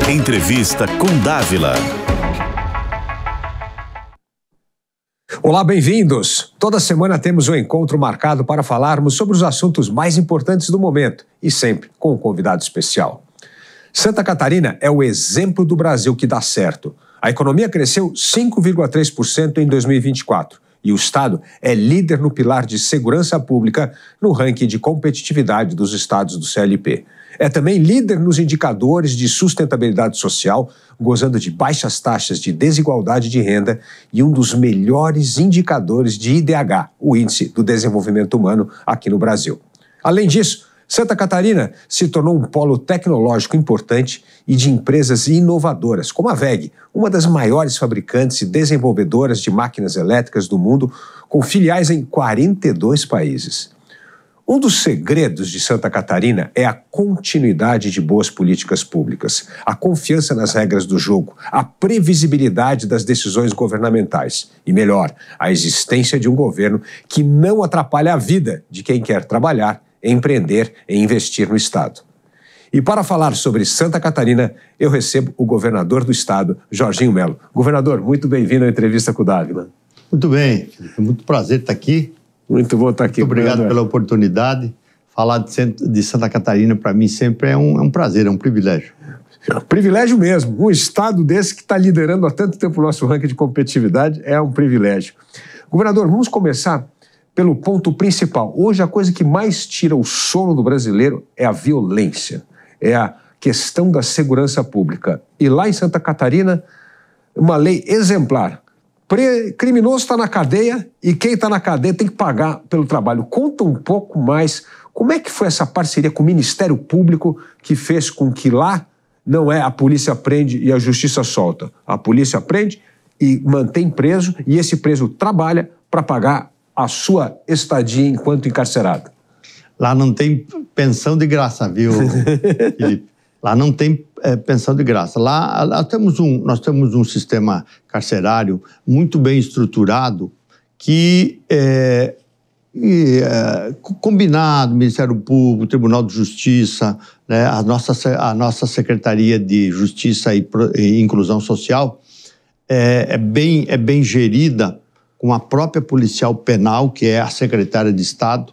Entrevista com Dávila. Olá, bem-vindos! Toda semana temos um encontro marcado para falarmos sobre os assuntos mais importantes do momento e sempre com um convidado especial. Santa Catarina é o exemplo do Brasil que dá certo. A economia cresceu 5,3% em 2024 e o Estado é líder no pilar de segurança pública no ranking de competitividade dos estados do CLP. É também líder nos indicadores de sustentabilidade social, gozando de baixas taxas de desigualdade de renda e um dos melhores indicadores de IDH, o Índice do Desenvolvimento Humano, aqui no Brasil. Além disso, Santa Catarina se tornou um polo tecnológico importante e de empresas inovadoras, como a WEG, uma das maiores fabricantes e desenvolvedoras de máquinas elétricas do mundo, com filiais em 42 países. Um dos segredos de Santa Catarina é a continuidade de boas políticas públicas, a confiança nas regras do jogo, a previsibilidade das decisões governamentais e, melhor, a existência de um governo que não atrapalha a vida de quem quer trabalhar, empreender e investir no Estado. E para falar sobre Santa Catarina, eu recebo o governador do Estado, Jorginho Melo. Governador, muito bem-vindo à entrevista com o Dávila. Muito bem, Felipe. Muito prazer estar aqui. Muito bom estar aqui. Muito obrigado pela oportunidade. Falar de Santa Catarina, para mim, sempre é um prazer, é um privilégio. É um privilégio mesmo. Um estado desse que está liderando há tanto tempo o nosso ranking de competitividade é um privilégio. Governador, vamos começar pelo ponto principal. Hoje, a coisa que mais tira o sono do brasileiro é a violência, é a questão da segurança pública. E lá em Santa Catarina, uma lei exemplar. Criminoso está na cadeia e quem está na cadeia tem que pagar pelo trabalho. Conta um pouco mais como é que foi essa parceria com o Ministério Público que fez com que lá não é a polícia prende e a justiça solta. A polícia prende e mantém preso e esse preso trabalha para pagar a sua estadia enquanto encarcerado. Lá não tem pensão de graça, viu, Felipe? Lá não tem pensão de graça. Lá nós temos um sistema carcerário muito bem estruturado que combinado, Ministério Público, Tribunal de Justiça, né, a nossa Secretaria de Justiça e Inclusão Social é bem gerida com a própria policial penal, que é a secretária de Estado,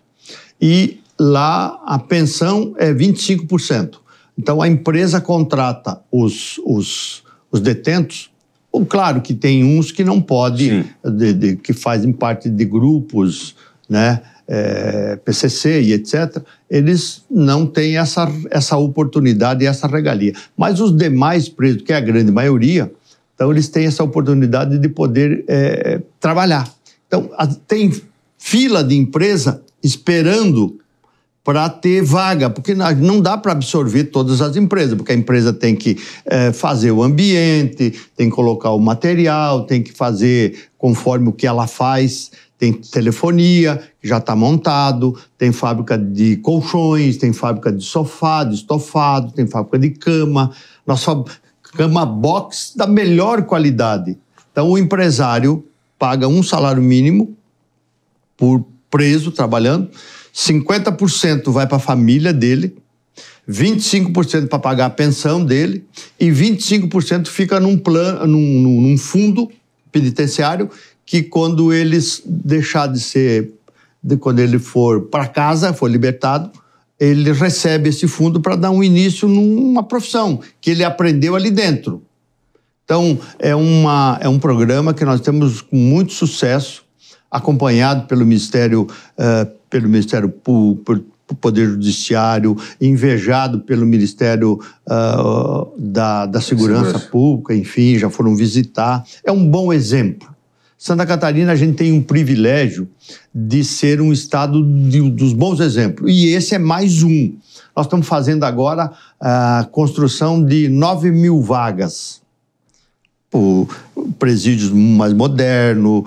e lá a pensão é 25%. Então, a empresa contrata os detentos. Claro que tem uns que não podem, que fazem parte de grupos, né, PCC e etc. Eles não têm essa oportunidade e essa regalia. Mas os demais presos, que é a grande maioria, então eles têm essa oportunidade de poder trabalhar. Então, tem fila de empresa esperando para ter vaga, porque não dá para absorver todas as empresas, porque a empresa tem que fazer o ambiente, tem que colocar o material, tem que fazer conforme o que ela faz, tem telefonia, que já está montado, tem fábrica de colchões, tem fábrica de sofá, de estofado, tem fábrica de cama, cama box da melhor qualidade. Então o empresário paga um salário mínimo por preso trabalhando, 50% vai para a família dele, 25% para pagar a pensão dele e 25% fica num fundo penitenciário que quando eles deixar de ser, quando ele for para casa, for libertado, ele recebe esse fundo para dar um início numa profissão que ele aprendeu ali dentro. Então, é um programa que nós temos com muito sucesso, acompanhado pelo Ministério Público, pelo Poder Judiciário, invejado pelo Ministério da Segurança Pública, enfim, já foram visitar. É um bom exemplo. Santa Catarina, a gente tem um privilégio de ser um estado dos bons exemplos. E esse é mais um. Nós estamos fazendo agora a construção de 9.000 vagas. Presídios mais modernos,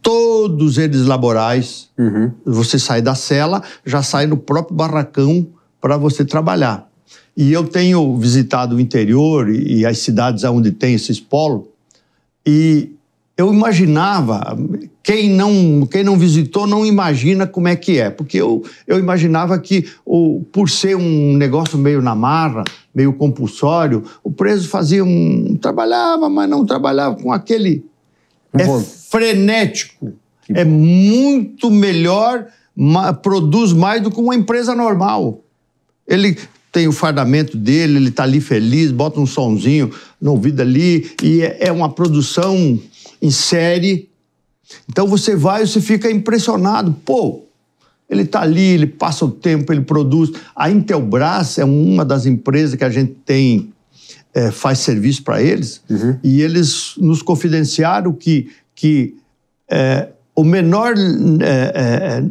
todos eles laborais. Uhum. Você sai da cela, já sai no próprio barracão para você trabalhar. E eu tenho visitado o interior e as cidades onde tem esses polos, e eu imaginava, quem não visitou não imagina como é que é, porque eu imaginava que, por ser um negócio meio na marra, meio compulsório, o preso trabalhava, mas não trabalhava com aquele... frenético, é muito melhor, produz mais do que uma empresa normal. Ele tem o fardamento dele, ele está ali feliz, bota um sonzinho no ouvido ali, e é uma produção em série. Então você fica impressionado. Pô, ele está ali, ele passa o tempo, ele produz. A Intelbras é uma das empresas que a gente tem, faz serviço para eles, e eles nos confidenciaram que o menor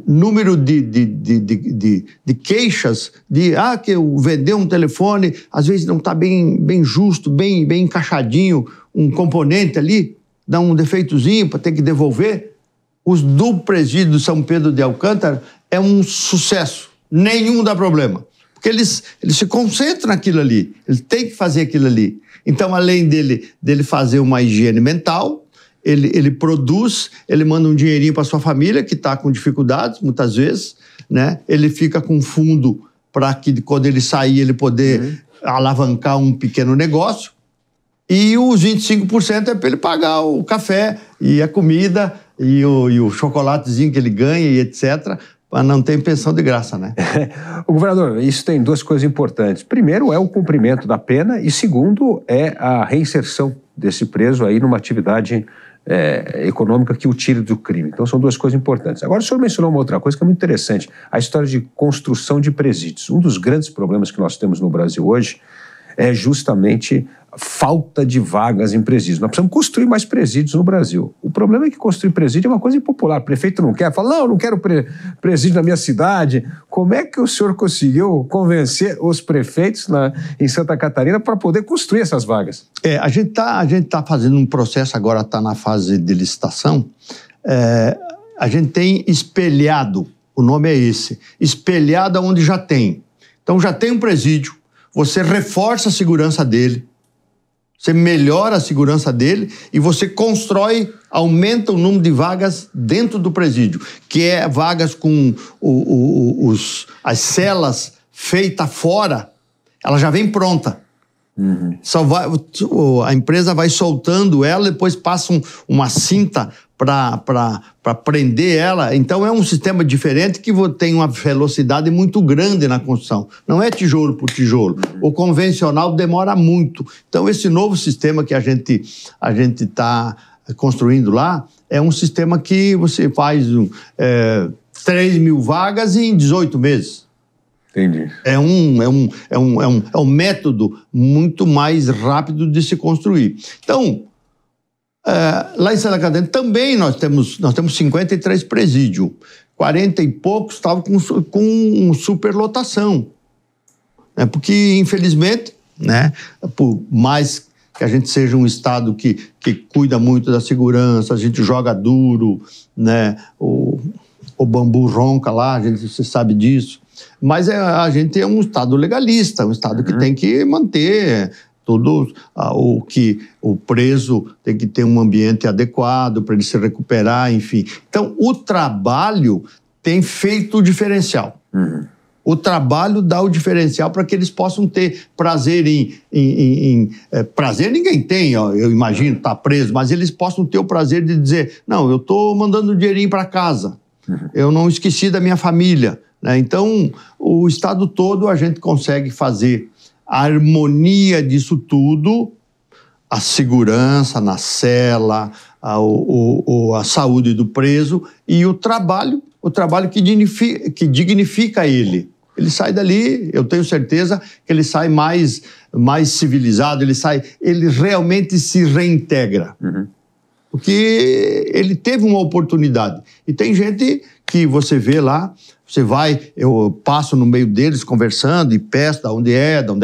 número de queixas que eu vender um telefone, às vezes não está bem justo, bem encaixadinho, um componente ali, dá um defeitozinho para ter que devolver. Os do presídio de São Pedro de Alcântara é um sucesso, nenhum dá problema. Porque eles se concentram naquilo ali, ele tem que fazer aquilo ali. Então, além dele fazer uma higiene mental, ele produz, ele manda um dinheirinho para sua família, que está com dificuldades, muitas vezes, né? Ele fica com fundo para que, quando ele sair, ele poder alavancar um pequeno negócio. E os 25% é para ele pagar o café e a comida e o chocolatezinho que ele ganha e etc., para não ter pensão de graça, né? O governador, isso tem duas coisas importantes. Primeiro é o cumprimento da pena e segundo é a reinserção desse preso aí numa atividade econômica que o tire do crime. Então são duas coisas importantes. Agora o senhor mencionou uma outra coisa que é muito interessante, a história de construção de presídios. Um dos grandes problemas que nós temos no Brasil hoje é justamente a falta de vagas em presídios. Nós precisamos construir mais presídios no Brasil. O problema é que construir presídio é uma coisa impopular. O prefeito não quer, fala, não, eu não quero presídio na minha cidade. Como é que o senhor conseguiu convencer os prefeitos em Santa Catarina para poder construir essas vagas? A gente tá fazendo um processo, agora está na fase de licitação. A gente tem espelhado, o nome é esse, espelhado onde já tem. Então já tem um presídio, você reforça a segurança dele, você melhora a segurança dele e você aumenta o número de vagas dentro do presídio, que é vagas com as celas feitas fora, ela já vem pronta. A empresa vai soltando ela, depois passa uma cinta para prender ela. Então é um sistema diferente que tem uma velocidade muito grande na construção. Não é tijolo por tijolo. O convencional demora muito. Então esse novo sistema que a gente está construindo lá é um sistema que você faz 3.000 vagas em 18 meses. Entendi. É um método muito mais rápido de se construir. Então, lá em Santa Catarina também nós temos 53 presídios. 40 e poucos estavam com superlotação. Porque, infelizmente, né, por mais que a gente seja um estado que cuida muito da segurança, a gente joga duro, né, o bambu ronca lá, você sabe disso. Mas a gente é um estado legalista, um estado que tem que manter tudo o que o preso tem que ter um ambiente adequado para ele se recuperar, enfim. Então, o trabalho tem feito o diferencial. O trabalho dá o diferencial para que eles possam ter prazer prazer ninguém tem, eu imagino, tá preso, mas eles possam ter o prazer de dizer, não, eu estou mandando um dinheirinho para casa, eu não esqueci da minha família. Então, o estado todo a gente consegue fazer a harmonia disso tudo, a segurança na cela, a saúde do preso e o trabalho que dignifica ele. Ele sai dali, eu tenho certeza que ele sai mais civilizado, ele realmente se reintegra. Porque ele teve uma oportunidade. E tem gente que você vê lá, eu passo no meio deles conversando e peço de onde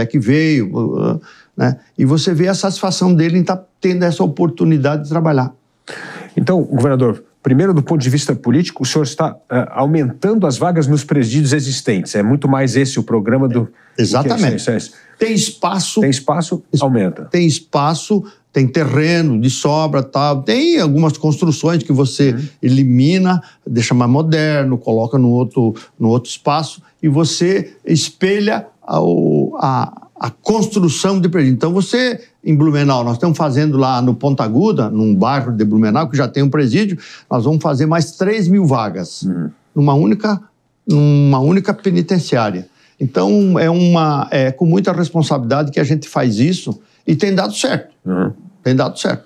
é que veio, né? E você vê a satisfação dele em estar tendo essa oportunidade de trabalhar. Então, governador, primeiro do ponto de vista político, o senhor está aumentando as vagas nos presídios existentes. É muito mais esse o programa do... Exatamente. Tem espaço... Tem espaço, aumenta. Tem espaço tem terreno de sobra, tal. Tem algumas construções que você elimina, deixa mais moderno, coloca no outro espaço e você espelha a construção de prédio. Então, você, em Blumenau, nós estamos fazendo lá no Ponta Aguda, num bairro de Blumenau, que já tem um presídio, nós vamos fazer mais 3.000 vagas, numa única penitenciária. Então, é com muita responsabilidade que a gente faz isso e tem dado certo. Tem dado certo.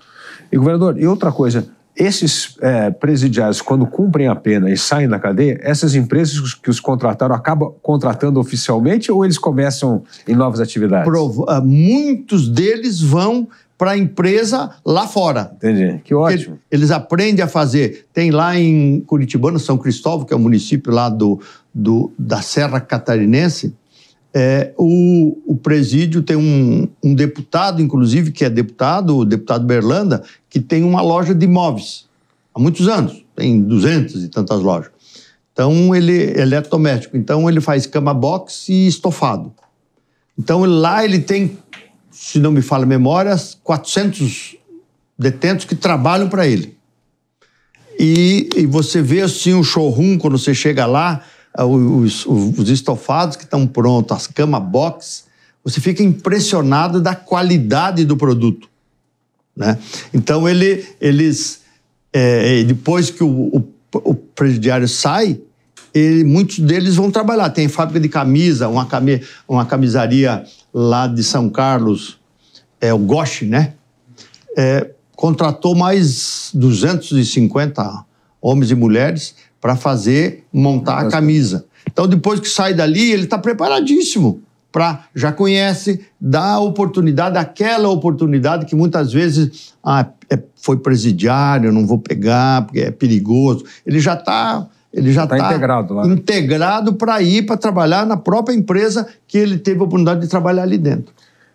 E, governador, e outra coisa, esses presidiários, quando cumprem a pena e saem da cadeia, essas empresas que os contrataram acabam contratando oficialmente ou eles começam em novas atividades? Muitos deles vão para a empresa lá fora. Entendi, que ótimo. Eles aprendem a fazer. Tem lá em Curitibano, São Cristóvão, que é o município lá da Serra Catarinense, o presídio tem um deputado, inclusive, que é o deputado Berlanda, que tem uma loja de imóveis há muitos anos, tem 200 e tantas lojas. Então, ele é eletrodoméstico, então ele faz cama box e estofado. Então, lá ele tem, se não me falha a memória, 400 detentos que trabalham para ele. E você vê assim o showroom, quando você chega lá, os estofados que estão prontos, as cama box, você fica impressionado da qualidade do produto, né? Então, eles depois que o presidiário sai, muitos deles vão trabalhar. Tem fábrica de camisa, uma camisaria lá de São Carlos, o Goshi, né? Contratou mais 250 homens e mulheres para montar a camisa. Então, depois que sai dali, ele está preparadíssimo já conhece, dá oportunidade, aquela oportunidade que muitas vezes foi presidiário, não vou pegar porque é perigoso. Ele já está integrado lá, integrado para ir para trabalhar na própria empresa que ele teve a oportunidade de trabalhar ali dentro.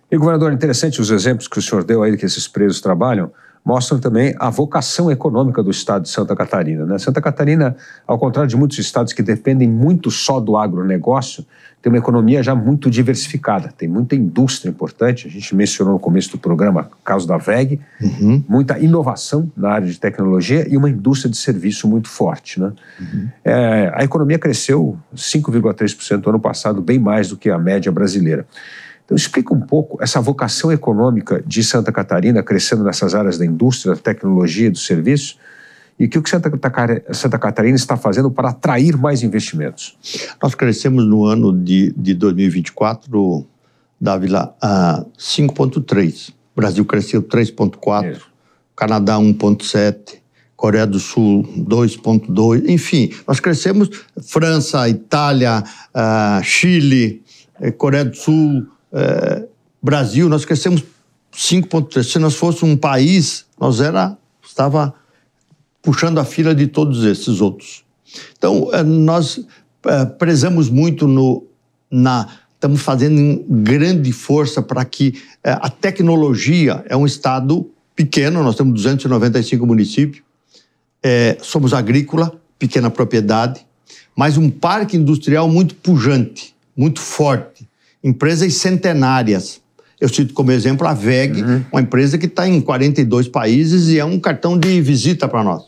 E, governador, interessante os exemplos que o senhor deu aí que esses presos trabalham, mostram também a vocação econômica do estado de Santa Catarina, né? Santa Catarina, ao contrário de muitos estados que dependem muito só do agronegócio, tem uma economia já muito diversificada, tem muita indústria importante, a gente mencionou no começo do programa o caso da WEG, muita inovação na área de tecnologia e uma indústria de serviço muito forte, né? A economia cresceu 5,3% no ano passado, bem mais do que a média brasileira. Então, explica um pouco essa vocação econômica de Santa Catarina, crescendo nessas áreas da indústria, da tecnologia e do serviço, e o que Santa Catarina está fazendo para atrair mais investimentos. Nós crescemos no ano de 2024, Dávila, 5,3%. O Brasil cresceu 3,4%, Canadá 1,7%, Coreia do Sul 2,2%, enfim, nós crescemos França, Itália, Chile, Coreia do Sul, Brasil, nós crescemos 5,3%. Se nós fôssemos um país, estava puxando a fila de todos esses outros. Então, nós prezamos muito estamos fazendo grande força para que a tecnologia, é um estado pequeno, nós temos 295 municípios, somos agrícola, pequena propriedade, mas um parque industrial muito pujante, muito forte, empresas centenárias. Eu cito como exemplo a WEG, uma empresa que está em 42 países e é um cartão de visita para nós.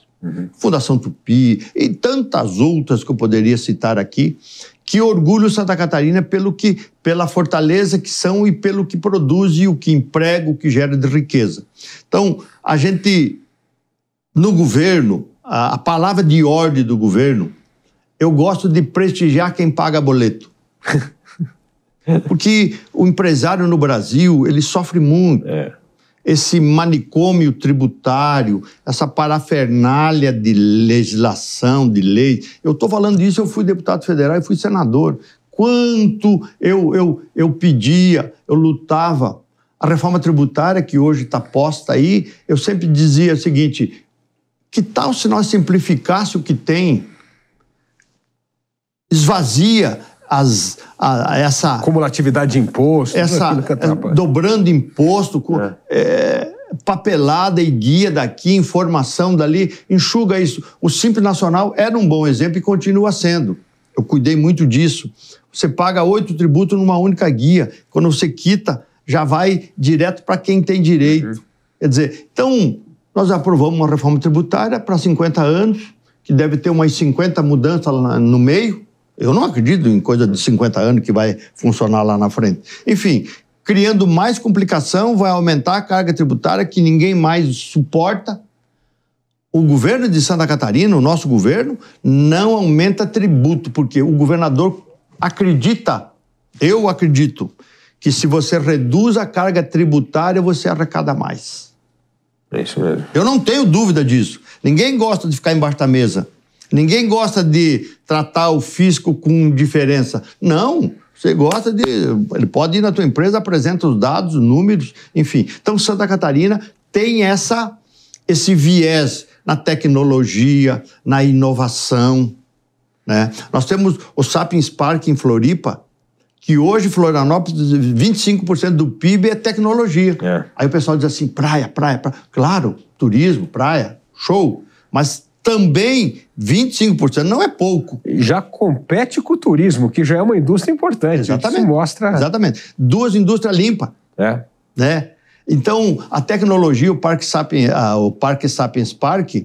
Fundação Tupi e tantas outras que eu poderia citar aqui, que orgulham Santa Catarina pela fortaleza que são e pelo que produz e o que emprega, o que gera de riqueza. Então, a gente, no governo, a palavra de ordem do governo, eu gosto de prestigiar quem paga boleto. Porque o empresário no Brasil, ele sofre muito. Esse manicômio tributário, essa parafernália de legislação, de lei. Eu estou falando disso, eu fui deputado federal e fui senador. Quanto eu pedia, eu lutava. A reforma tributária que hoje está posta aí, eu sempre dizia o seguinte, que tal se nós simplificássemos o que tem? Esvazia essa cumulatividade de imposto, dobrando imposto, papelada e guia daqui, informação dali, enxuga isso. O Simples Nacional era um bom exemplo e continua sendo. Eu cuidei muito disso. Você paga 8 tributos numa única guia. Quando você quita, já vai direto para quem tem direito. Quer dizer, então, nós aprovamos uma reforma tributária para 50 anos, que deve ter umas 50 mudanças lá no meio. Eu não acredito em coisa de 50 anos que vai funcionar lá na frente. Enfim, criando mais complicação, vai aumentar a carga tributária que ninguém mais suporta. O governo de Santa Catarina, o nosso governo, não aumenta tributo, porque o governador acredita, eu acredito, que se você reduz a carga tributária, você arrecada mais. É isso mesmo. Eu não tenho dúvida disso. Ninguém gosta de ficar embaixo da mesa. Ninguém gosta de tratar o fisco com diferença. Não, você gosta de... Ele pode ir na tua empresa, apresenta os dados, os números, enfim. Então, Santa Catarina tem esse viés na tecnologia, na inovação, né? Nós temos o Sapiens Park em Floripa, que hoje, Florianópolis, 25% do PIB é tecnologia. É. Aí o pessoal diz assim, praia. Claro, turismo, praia, show. Mas também 25% não é pouco. Já compete com o turismo, que já é uma indústria importante. Exatamente. Isso mostra... Exatamente. 2 indústrias limpas. É. Né? Então, a tecnologia, o Parque Sapiens Park,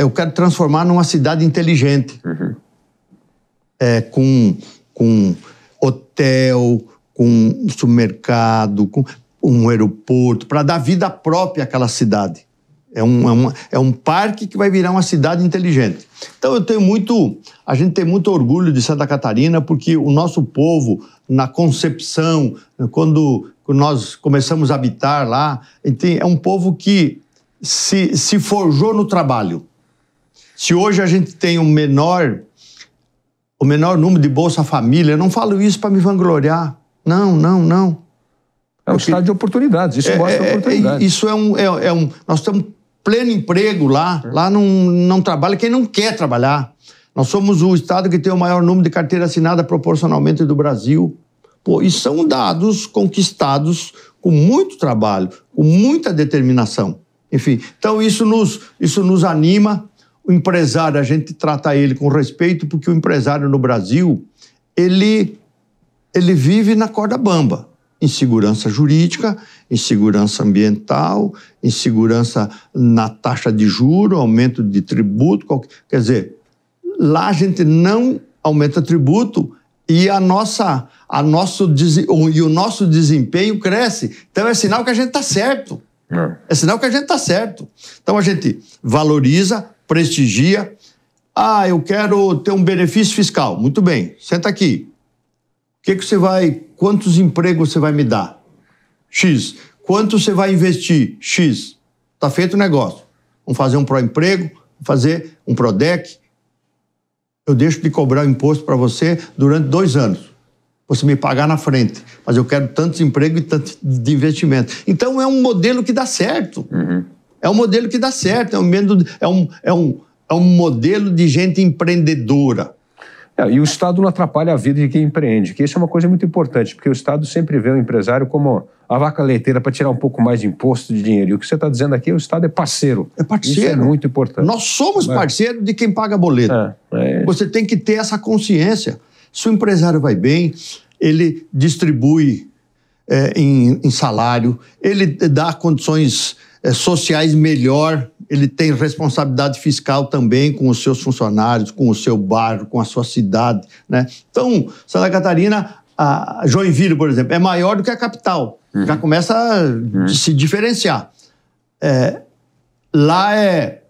eu quero transformar numa cidade inteligente. Uhum. Com hotel, com supermercado, com um aeroporto, para dar vida própria àquela cidade. É um parque que vai virar uma cidade inteligente. Então a gente tem muito orgulho de Santa Catarina, porque o nosso povo, na concepção, quando nós começamos a habitar lá, é um povo que se forjou no trabalho. Se hoje a gente tem o menor número de Bolsa Família, eu não falo isso para me vangloriar. Não. É um estado de oportunidades, isso mostra oportunidades. Isso nós temos pleno emprego lá, lá não trabalha quem não quer trabalhar. Nós somos o estado que tem o maior número de carteira assinada proporcionalmente do Brasil. Pô, e são dados conquistados com muito trabalho, com muita determinação. Enfim, então isso nos anima. O empresário, a gente trata ele com respeito, porque o empresário no Brasil, ele vive na corda bamba. Insegurança jurídica, insegurança ambiental, insegurança na taxa de juros, aumento de tributo. Quer dizer, lá a gente não aumenta tributo e o nosso desempenho cresce. Então é sinal que a gente está certo. É sinal que a gente está certo. Então a gente valoriza, prestigia. Eu quero ter um benefício fiscal. Muito bem, senta aqui. Quantos empregos você vai me dar? X. Quanto você vai investir? X. Está feito o negócio. Vamos fazer um pró-emprego, vamos fazer um PRODEC. Eu deixo de cobrar o imposto para você durante 2 anos. Você me pagar na frente. Mas eu quero tantos empregos e tanto de investimento. Então é um modelo que dá certo. Uhum. É um modelo que dá certo. É um modelo de gente empreendedora. E o Estado não atrapalha a vida de quem empreende, que isso é uma coisa muito importante, porque o Estado sempre vê o empresário como a vaca leiteira para tirar um pouco mais de imposto de dinheiro. E o que você está dizendo aqui, o Estado é parceiro. É parceiro. Isso é muito importante. Nós somos parceiros de quem paga boleto. Você tem que ter essa consciência. Se o empresário vai bem, ele distribui em salário, ele dá condições sociais melhor, ele tem responsabilidade fiscal também com os seus funcionários, com o seu bairro, com a sua cidade, né? Então, Santa Catarina, a Joinville, por exemplo, é maior do que a capital. Já começa a se diferenciar. Lá é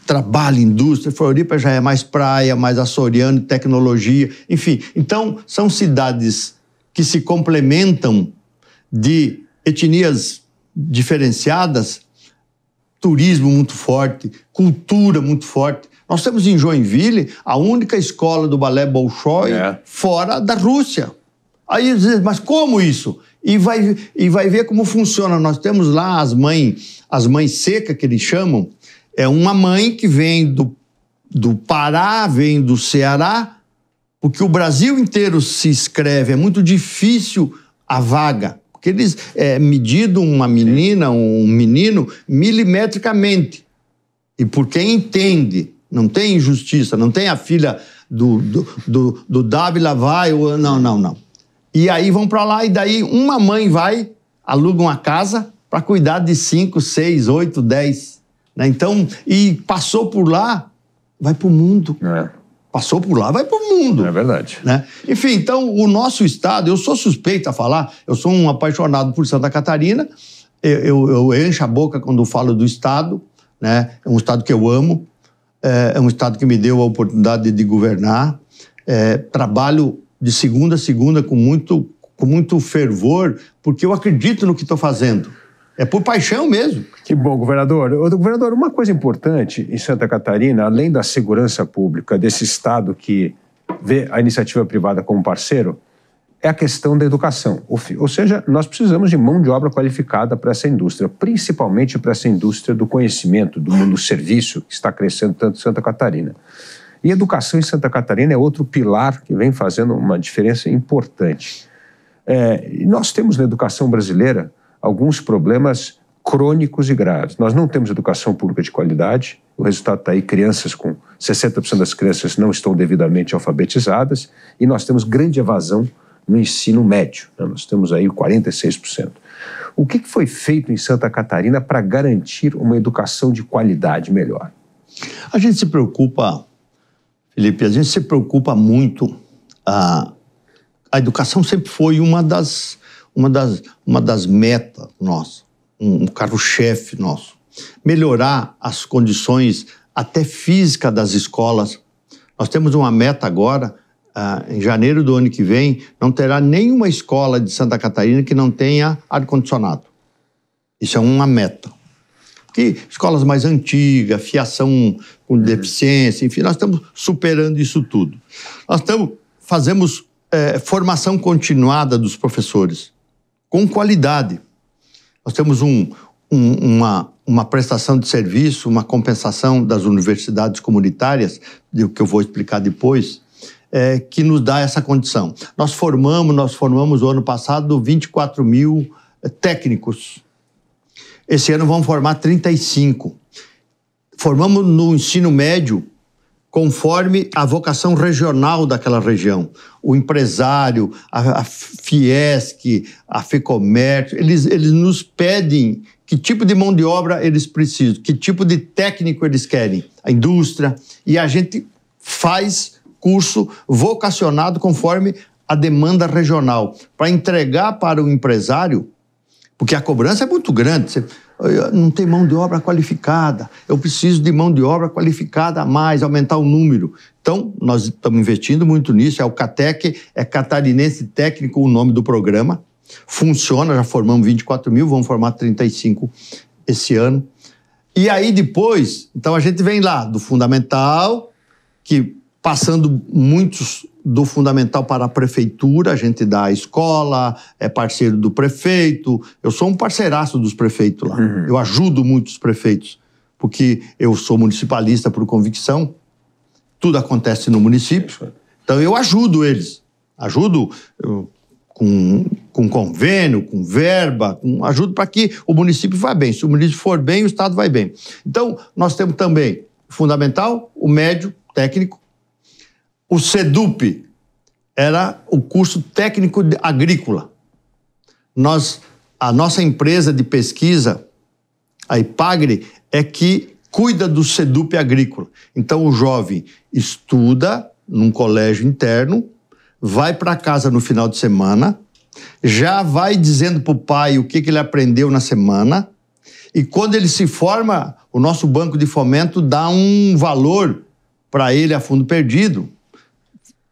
trabalho, indústria, Floripa já é mais praia, mais açoriano, tecnologia, enfim. Então, são cidades que se complementam de etnias diferenciadas, turismo muito forte, cultura muito forte. Nós temos em Joinville a única escola do balé Bolshoi fora da Rússia. Aí diz, mas como isso? E vai ver como funciona. Nós temos lá as mães secas, que eles chamam. É uma mãe que vem do Pará, vem do Ceará, porque o Brasil inteiro se inscreve. É muito difícil a vaga. Porque eles medido uma menina, um menino, milimetricamente. E por quem entende, não tem injustiça, não tem a filha do Dávila vai, não. E aí vão para lá, e daí uma mãe vai, aluga uma casa, para cuidar de 5, 6, 8, 10. Né? Então, e passou por lá, vai para o mundo. Passou por lá, vai para o mundo. É verdade. Né? Enfim, então, o nosso estado, eu sou suspeito a falar, eu sou um apaixonado por Santa Catarina, eu encho a boca quando falo do estado, né? É um estado que eu amo, é um estado que me deu a oportunidade de governar, trabalho de segunda a segunda com muito fervor, porque eu acredito no que estou fazendo. É por paixão mesmo. Que bom, governador. Governador, uma coisa importante em Santa Catarina, além da segurança pública, desse estado que vê a iniciativa privada como parceiro, é a questão da educação. Ou seja, nós precisamos de mão de obra qualificada para essa indústria, principalmente para essa indústria do conhecimento, do mundo do serviço, que está crescendo tanto em Santa Catarina. E educação em Santa Catarina é outro pilar que vem fazendo uma diferença importante. E nós temos na educação brasileira alguns problemas crônicos e graves. Nós não temos educação pública de qualidade, o resultado está aí, 60% das crianças não estão devidamente alfabetizadas, e nós temos grande evasão no ensino médio, né? Nós temos aí 46%. O que foi feito em Santa Catarina para garantir uma educação de qualidade melhor? A gente se preocupa, Felipe, muito. A educação sempre foi uma das metas nossas, um carro-chefe nosso. Melhorar as condições até físicas das escolas. Nós temos uma meta agora, em janeiro do ano que vem, não terá nenhuma escola de Santa Catarina que não tenha ar-condicionado. Isso é uma meta. Porque escolas mais antigas, fiação com deficiência, enfim, nós estamos superando isso tudo. Fazemos formação continuada dos professores, com qualidade. Nós temos uma prestação de serviço, uma compensação das universidades comunitárias, que eu vou explicar depois, que nos dá essa condição. Nós formamos o ano passado 24 mil técnicos. Esse ano vamos formar 35. Formamos no ensino médio conforme a vocação regional daquela região. O empresário, a Fiesc, a FEComércio, eles nos pedem que tipo de mão de obra eles precisam, que tipo de técnico eles querem, a indústria, e a gente faz curso vocacionado conforme a demanda regional, para entregar para o empresário, porque a cobrança é muito grande. Você não tem mão de obra qualificada, eu preciso de mão de obra qualificada a mais, aumentar o número. Então, nós estamos investindo muito nisso, o CATEC, é Catarinense Técnico, o nome do programa, funciona, já formamos 24 mil, vamos formar 35 esse ano. E aí depois, então a gente vem lá do fundamental, que passando muitos do fundamental para a prefeitura, a gente dá a escola, é parceiro do prefeito. Eu sou um parceiraço dos prefeitos lá. Eu ajudo muito os prefeitos, porque eu sou municipalista por convicção, tudo acontece no município, então eu ajudo eles. Ajudo com convênio, com verba, ajudo para que o município vá bem. Se o município for bem, o estado vai bem. Então, nós temos também o fundamental, o médio, técnico. O SEDUP era o curso técnico agrícola. A nossa empresa de pesquisa, a IPAGRE, é que cuida do SEDUP agrícola. Então, o jovem estuda num colégio interno, vai para casa no final de semana, já vai dizendo para o pai o que ele aprendeu na semana, e quando ele se forma, o nosso banco de fomento dá um valor para ele a fundo perdido,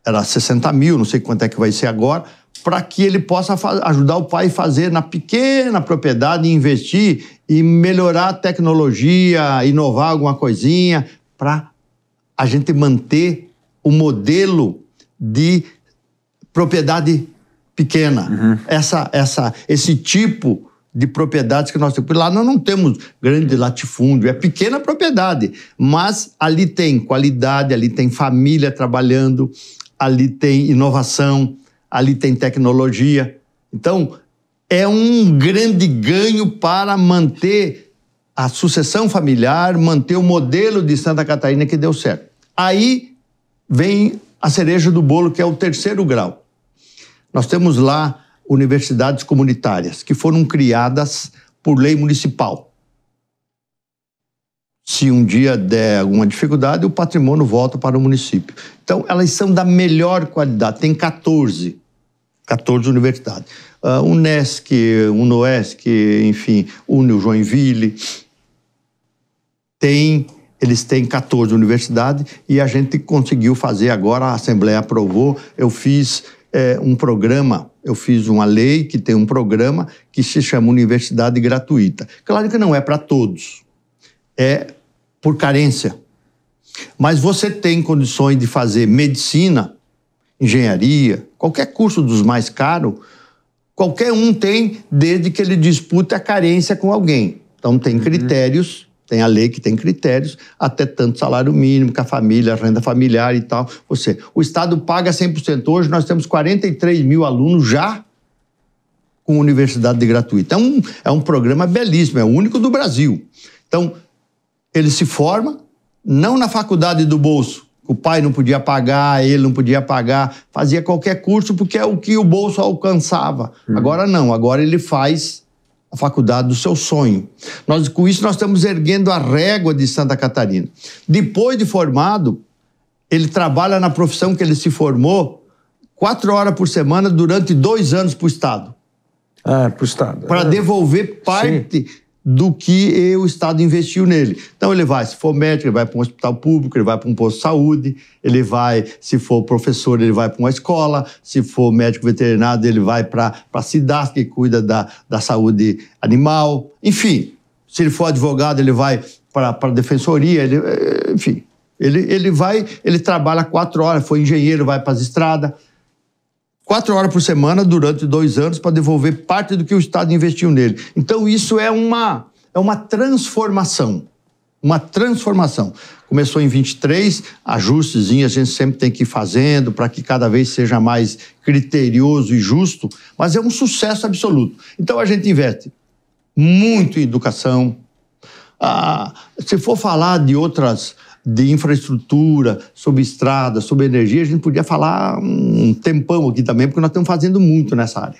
era 60 mil, não sei quanto é que vai ser agora, para que ele possa ajudar o pai a fazer na pequena propriedade, investir e melhorar a tecnologia, inovar alguma coisinha, para a gente manter o modelo de propriedade pequena. Esse tipo de propriedades que nós temos. Lá nós não temos grande latifúndio, é pequena propriedade, mas ali tem qualidade, ali tem família trabalhando, ali tem inovação, ali tem tecnologia. Então, é um grande ganho para manter a sucessão familiar, manter o modelo de Santa Catarina que deu certo. Aí vem a cereja do bolo, que é o 3º grau. Nós temos lá universidades comunitárias que foram criadas por lei municipal. Se um dia der alguma dificuldade, o patrimônio volta para o município. Então, elas são da melhor qualidade. Tem 14 universidades. Unesc, Unoesc, enfim, Unio Joinville. Eles têm 14 universidades e a gente conseguiu fazer agora, a Assembleia aprovou, eu fiz um programa, eu fiz uma lei que tem um programa que se chama Universidade Gratuita. Claro que não é para todos, é por carência. Mas você tem condições de fazer medicina, engenharia, qualquer curso dos mais caros, qualquer um tem, desde que ele dispute a carência com alguém. Então tem critérios, tem a lei que tem critérios, até tanto salário mínimo, que a família, a renda familiar e tal. O Estado paga 100%. Hoje nós temos 43 mil alunos já com universidade gratuita. É um programa belíssimo, é o único do Brasil. Então, ele se forma, não na faculdade do bolso, o pai não podia pagar, ele não podia pagar, fazia qualquer curso porque é o que o bolso alcançava. Agora não, agora ele faz a faculdade do seu sonho. Com isso nós estamos erguendo a régua de Santa Catarina. Depois de formado, ele trabalha na profissão que ele se formou 4 horas por semana durante 2 anos para o Estado. Para o Estado. Para devolver parte do que o Estado investiu nele. Então ele vai, se for médico, ele vai para um hospital público, ele vai para um posto de saúde, ele vai, se for professor, ele vai para uma escola, se for médico veterinário, ele vai para a CIDAS, que cuida da saúde animal, enfim. Se ele for advogado, ele vai para a defensoria, enfim. Ele trabalha 4 horas, foi engenheiro, vai para as estradas, 4 horas por semana durante 2 anos para devolver parte do que o Estado investiu nele. Então, isso é uma transformação. Uma transformação. Começou em 23, ajustezinhos a gente sempre tem que ir fazendo para que cada vez seja mais criterioso e justo, mas é um sucesso absoluto. Então, a gente investe muito em educação. Se for falar de infraestrutura, sobre estrada, sobre energia, a gente podia falar um tempão aqui também, porque nós estamos fazendo muito nessa área.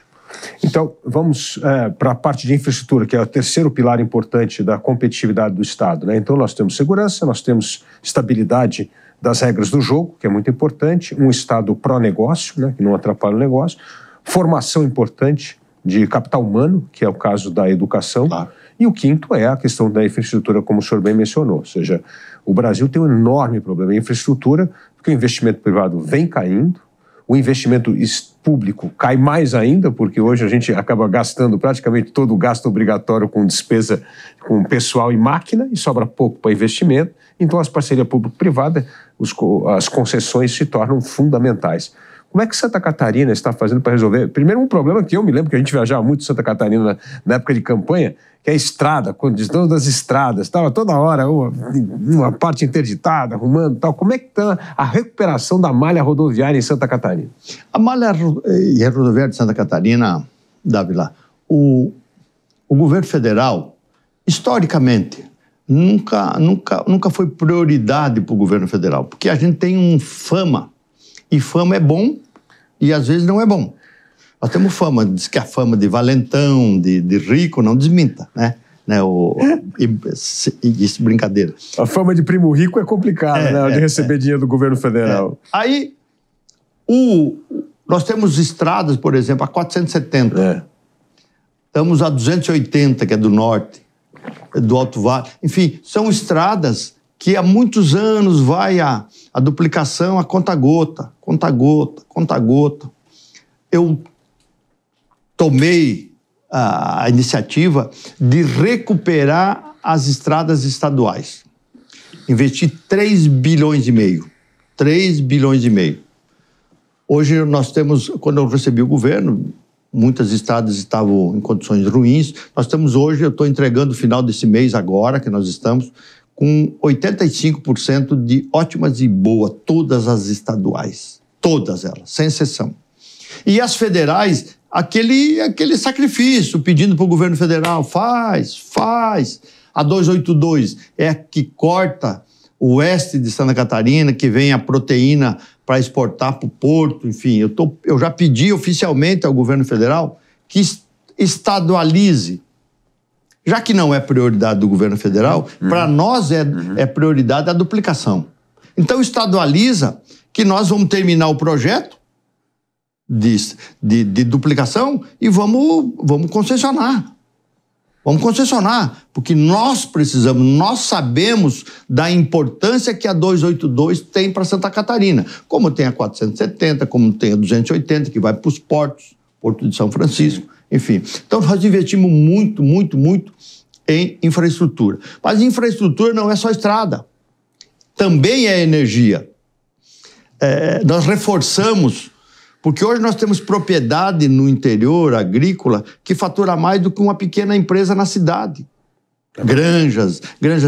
Então, vamos para a parte de infraestrutura, que é o terceiro pilar importante da competitividade do Estado, né? Então, nós temos segurança, nós temos estabilidade das regras do jogo, que é muito importante, um Estado pró-negócio, né, que não atrapalha o negócio, formação importante de capital humano, que é o caso da educação, claro. E o quinto é a questão da infraestrutura, como o senhor bem mencionou, ou seja, o Brasil tem um enorme problema em infraestrutura, porque o investimento privado vem caindo, o investimento público cai mais ainda, porque hoje a gente acaba gastando praticamente todo o gasto obrigatório com despesa com pessoal e máquina, e sobra pouco para investimento, então as parcerias público-privadas, as concessões se tornam fundamentais. Como é que Santa Catarina está fazendo para resolver? Primeiro, um problema que eu me lembro que a gente viajava muito em Santa Catarina na época de campanha, que é a estrada, questão das estradas, estava toda hora uma parte interditada, arrumando e tal. Como é que está a recuperação da malha rodoviária em Santa Catarina? A malha rodoviária de Santa Catarina, Dávila, o governo federal, historicamente, nunca foi prioridade para o governo federal, porque a gente tem fama, e fama é bom e às vezes não é bom. Nós temos fama, diz que a fama de valentão, de rico, não desminta, né? Isso, brincadeira. A fama de primo rico é complicada, né? De receber dinheiro do governo federal. Aí, nós temos estradas, por exemplo, a 470. Estamos a 280, que é do norte, do Alto Vale. Enfim, são estradas que há muitos anos vai a duplicação a conta-gota. Eu tomei a iniciativa de recuperar as estradas estaduais. Investi 3 bilhões e meio. 3 bilhões e meio. Hoje nós temos, quando eu recebi o governo, muitas estradas estavam em condições ruins. Nós temos hoje, eu estou entregando no final desse mês agora, que nós estamos, com 85% de ótimas e boas, todas as estaduais. Todas elas, sem exceção. E as federais, aquele sacrifício, pedindo para o governo federal, faz. A 282 é a que corta o oeste de Santa Catarina, que vem a proteína para exportar para o porto, enfim. Eu já pedi oficialmente ao governo federal que estadualize Já que não é prioridade do governo federal, para nós é prioridade a duplicação. Então, estadualiza que nós vamos terminar o projeto de duplicação e vamos concessionar. Vamos concessionar, porque nós precisamos, nós sabemos da importância que a 282 tem para Santa Catarina, como tem a 470, como tem a 280, que vai para os portos, Porto de São Francisco, enfim. Então, nós investimos muito, muito, muito em infraestrutura. Mas infraestrutura não é só estrada, também é energia. Nós reforçamos, porque hoje nós temos propriedade no interior agrícola que fatura mais do que uma pequena empresa na cidade. Granjas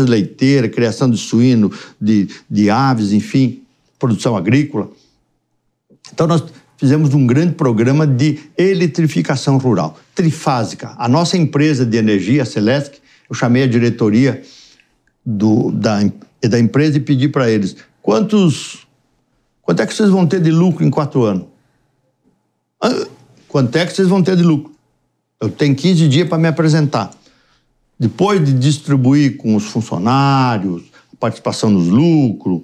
leiteiras, criação de suíno, de aves, enfim, produção agrícola. Então nós fizemos um grande programa de eletrificação rural, trifásica. A nossa empresa de energia, a Celesc, eu chamei a diretoria da empresa e pedi para eles, quanto é que vocês vão ter de lucro em 4 anos? Quanto é que vocês vão ter de lucro? Eu tenho 15 dias para me apresentar. Depois de distribuir com os funcionários, participação nos lucros,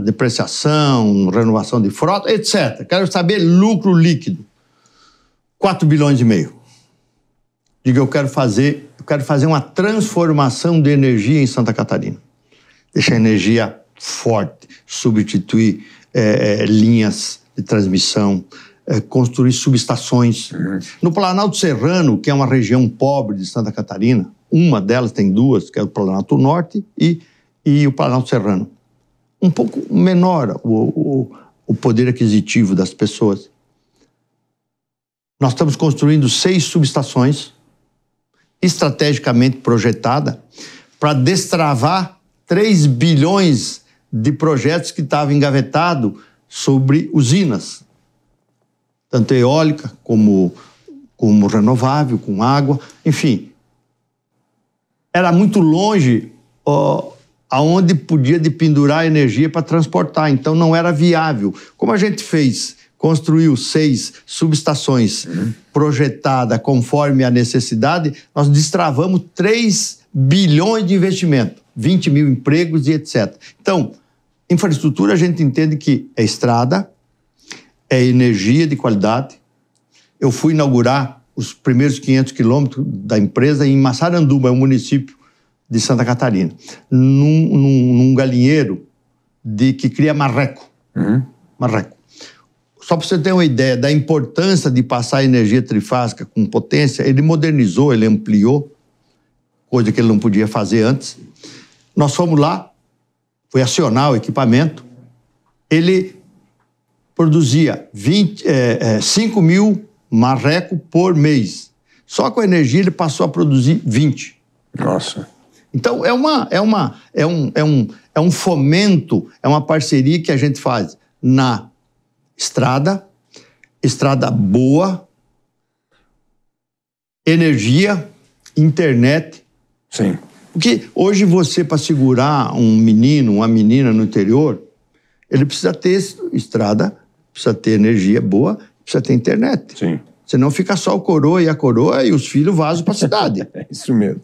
depreciação, renovação de frota, etc. Quero saber lucro líquido. 4,5 bilhões. Diga, eu quero fazer uma transformação de energia em Santa Catarina. Deixar a energia forte, substituir linhas de transmissão, construir subestações. No Planalto Serrano, que é uma região pobre de Santa Catarina, uma delas tem 2, que é o Planalto Norte e o Planalto Serrano. Um pouco menor o poder aquisitivo das pessoas. Nós estamos construindo 6 subestações, estrategicamente projetadas, para destravar 3 bilhões de projetos que estavam engavetados sobre usinas, tanto eólica como renovável, com água, enfim. Era muito longe aonde podia de pendurar energia para transportar, então não era viável. Como a gente fez, construiu 6 subestações projetadas conforme a necessidade, nós destravamos 3 bilhões de investimento, 20 mil empregos e etc. Então, infraestrutura a gente entende que é estrada, é energia de qualidade. Eu fui inaugurar os primeiros 500 quilômetros da empresa em Massaranduba, é um município de Santa Catarina, num galinheiro que cria marreco. Marreco. Só para você ter uma ideia da importância de passar energia trifásica com potência, ele modernizou, ele ampliou, coisa que ele não podia fazer antes. Nós fomos lá, foi acionar o equipamento, ele produzia 5 mil marreco por mês. Só com a energia ele passou a produzir 20. Nossa. Então é um fomento, é uma parceria que a gente faz na estrada boa, energia, internet. Sim. Porque hoje você, para segurar um menino, uma menina no interior, ele precisa ter estrada, precisa ter energia boa, precisa ter internet. Sim. Senão fica só o coroa e os filhos vazam para a cidade. É isso mesmo.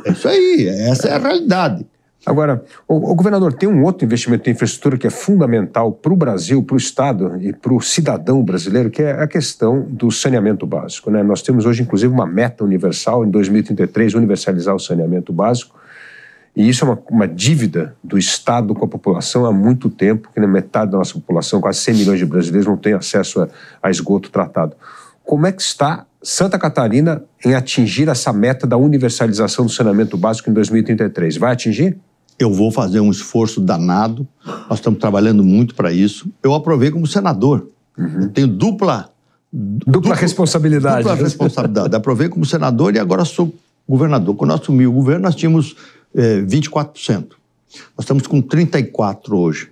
É isso aí, essa é a realidade. Agora, o governador, tem um outro investimento em infraestrutura que é fundamental para o Brasil, para o Estado e para o cidadão brasileiro, que é a questão do saneamento básico, né? Nós temos hoje, inclusive, uma meta universal, em 2033, universalizar o saneamento básico. E isso é uma dívida do Estado com a população há muito tempo, que metade da nossa população, quase 100 milhões de brasileiros, não tem acesso a esgoto tratado. Como é que está Santa Catarina em atingir essa meta da universalização do saneamento básico em 2033? Vai atingir? Eu vou fazer um esforço danado, nós estamos trabalhando muito para isso. Eu aprovei como senador, eu tenho dupla responsabilidade. Dupla responsabilidade. Aprovei como senador e agora sou governador. Quando nós assumimos o governo, nós tínhamos 24%. Nós estamos com 34% hoje.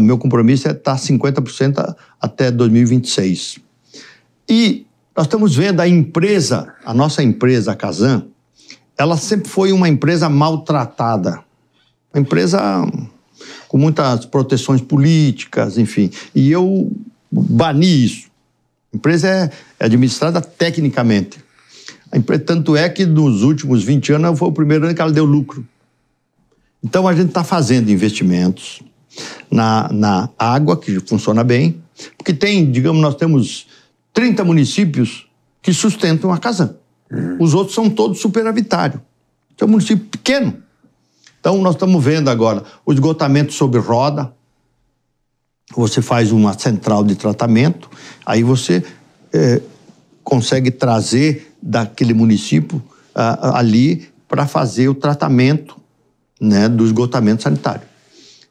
Meu compromisso é estar 50% até 2026. E nós estamos vendo a nossa empresa, a Casan, ela sempre foi uma empresa maltratada. Uma empresa com muitas proteções políticas, enfim. E eu bani isso. A empresa é administrada tecnicamente. Tanto é que nos últimos 20 anos foi o primeiro ano que ela deu lucro. Então a gente está fazendo investimentos na água, que funciona bem, porque nós temos 30 municípios que sustentam a Casan. Os outros são todos superavitários. É um município pequeno. Então nós estamos vendo agora o esgotamento sob roda. Você faz uma central de tratamento, aí você consegue trazer daquele município ali para fazer o tratamento, né, do esgotamento sanitário.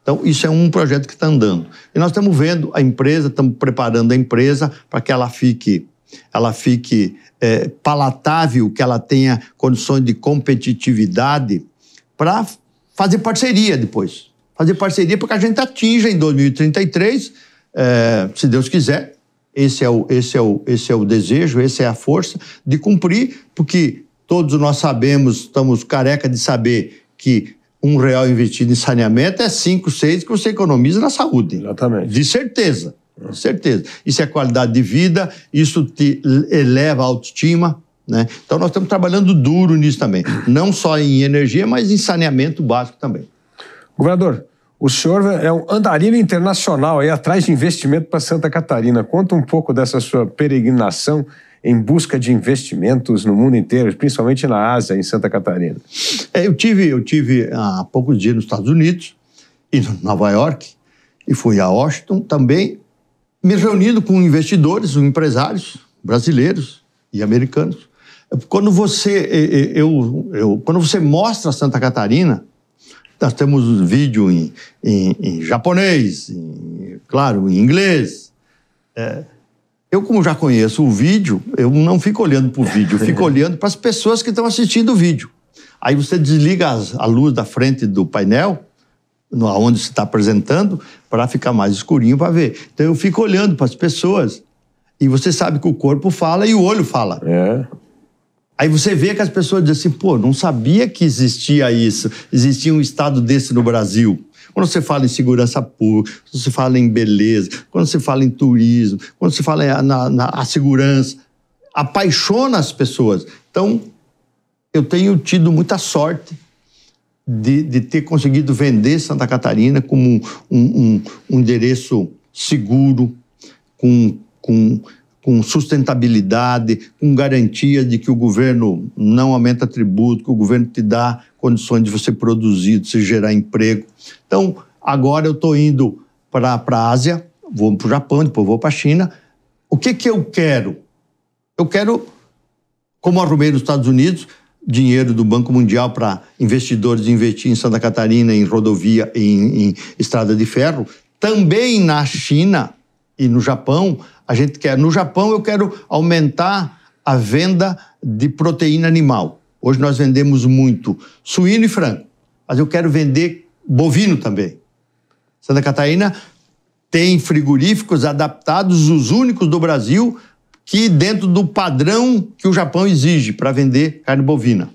Então, isso é um projeto que está andando. E nós estamos vendo a empresa, estamos preparando a empresa para que ela fique palatável, que ela tenha condições de competitividade para fazer parceria depois. Fazer parceria para que a gente atinja em 2033, se Deus quiser. Esse é o desejo, essa é a força de cumprir, porque todos nós sabemos, estamos careca de saber que R$1 investido em saneamento é 5, 6 que você economiza na saúde. Exatamente. De certeza, de certeza. Isso é qualidade de vida, isso te eleva a autoestima, né? Então nós estamos trabalhando duro nisso também. Não só em energia, mas em saneamento básico também. Governador, o senhor é um andarilho internacional aí atrás de investimento para Santa Catarina. Conta um pouco dessa sua peregrinação em busca de investimentos no mundo inteiro, principalmente na Ásia, em Santa Catarina. Eu tive há poucos dias nos Estados Unidos e em Nova York, e fui a Washington também, me reunindo com investidores, empresários brasileiros e americanos. Quando você mostra Santa Catarina, nós temos vídeo em japonês, claro, em inglês. Eu, como já conheço o vídeo, eu não fico olhando para o vídeo, eu fico olhando para as pessoas que estão assistindo o vídeo. Aí você desliga a luz da frente do painel, onde você está apresentando, para ficar mais escurinho para ver. Então eu fico olhando para as pessoas e você sabe que o corpo fala e o olho fala. Aí você vê que as pessoas dizem assim, pô, não sabia que existia isso, existia um estado desse no Brasil. Quando você fala em segurança pública, quando você fala em beleza, quando você fala em turismo, quando você fala na segurança, apaixona as pessoas. Então, eu tenho tido muita sorte de ter conseguido vender Santa Catarina como um endereço seguro, com sustentabilidade, com garantia de que o governo não aumenta tributo, que o governo te dá condições de você produzir, de você gerar emprego. Então, agora eu estou indo para a Ásia, vou para o Japão, depois vou para a China. O que eu quero? Eu quero, como arrumei nos Estados Unidos, dinheiro do Banco Mundial para investidores investir em Santa Catarina, em rodovia, em estrada de ferro. Também na China e no Japão, a gente quer. No Japão, eu quero aumentar a venda de proteína animal. Hoje nós vendemos muito suíno e frango, mas eu quero vender bovino também. Santa Catarina tem frigoríficos adaptados, os únicos do Brasil, que dentro do padrão que o Japão exige para vender carne bovina.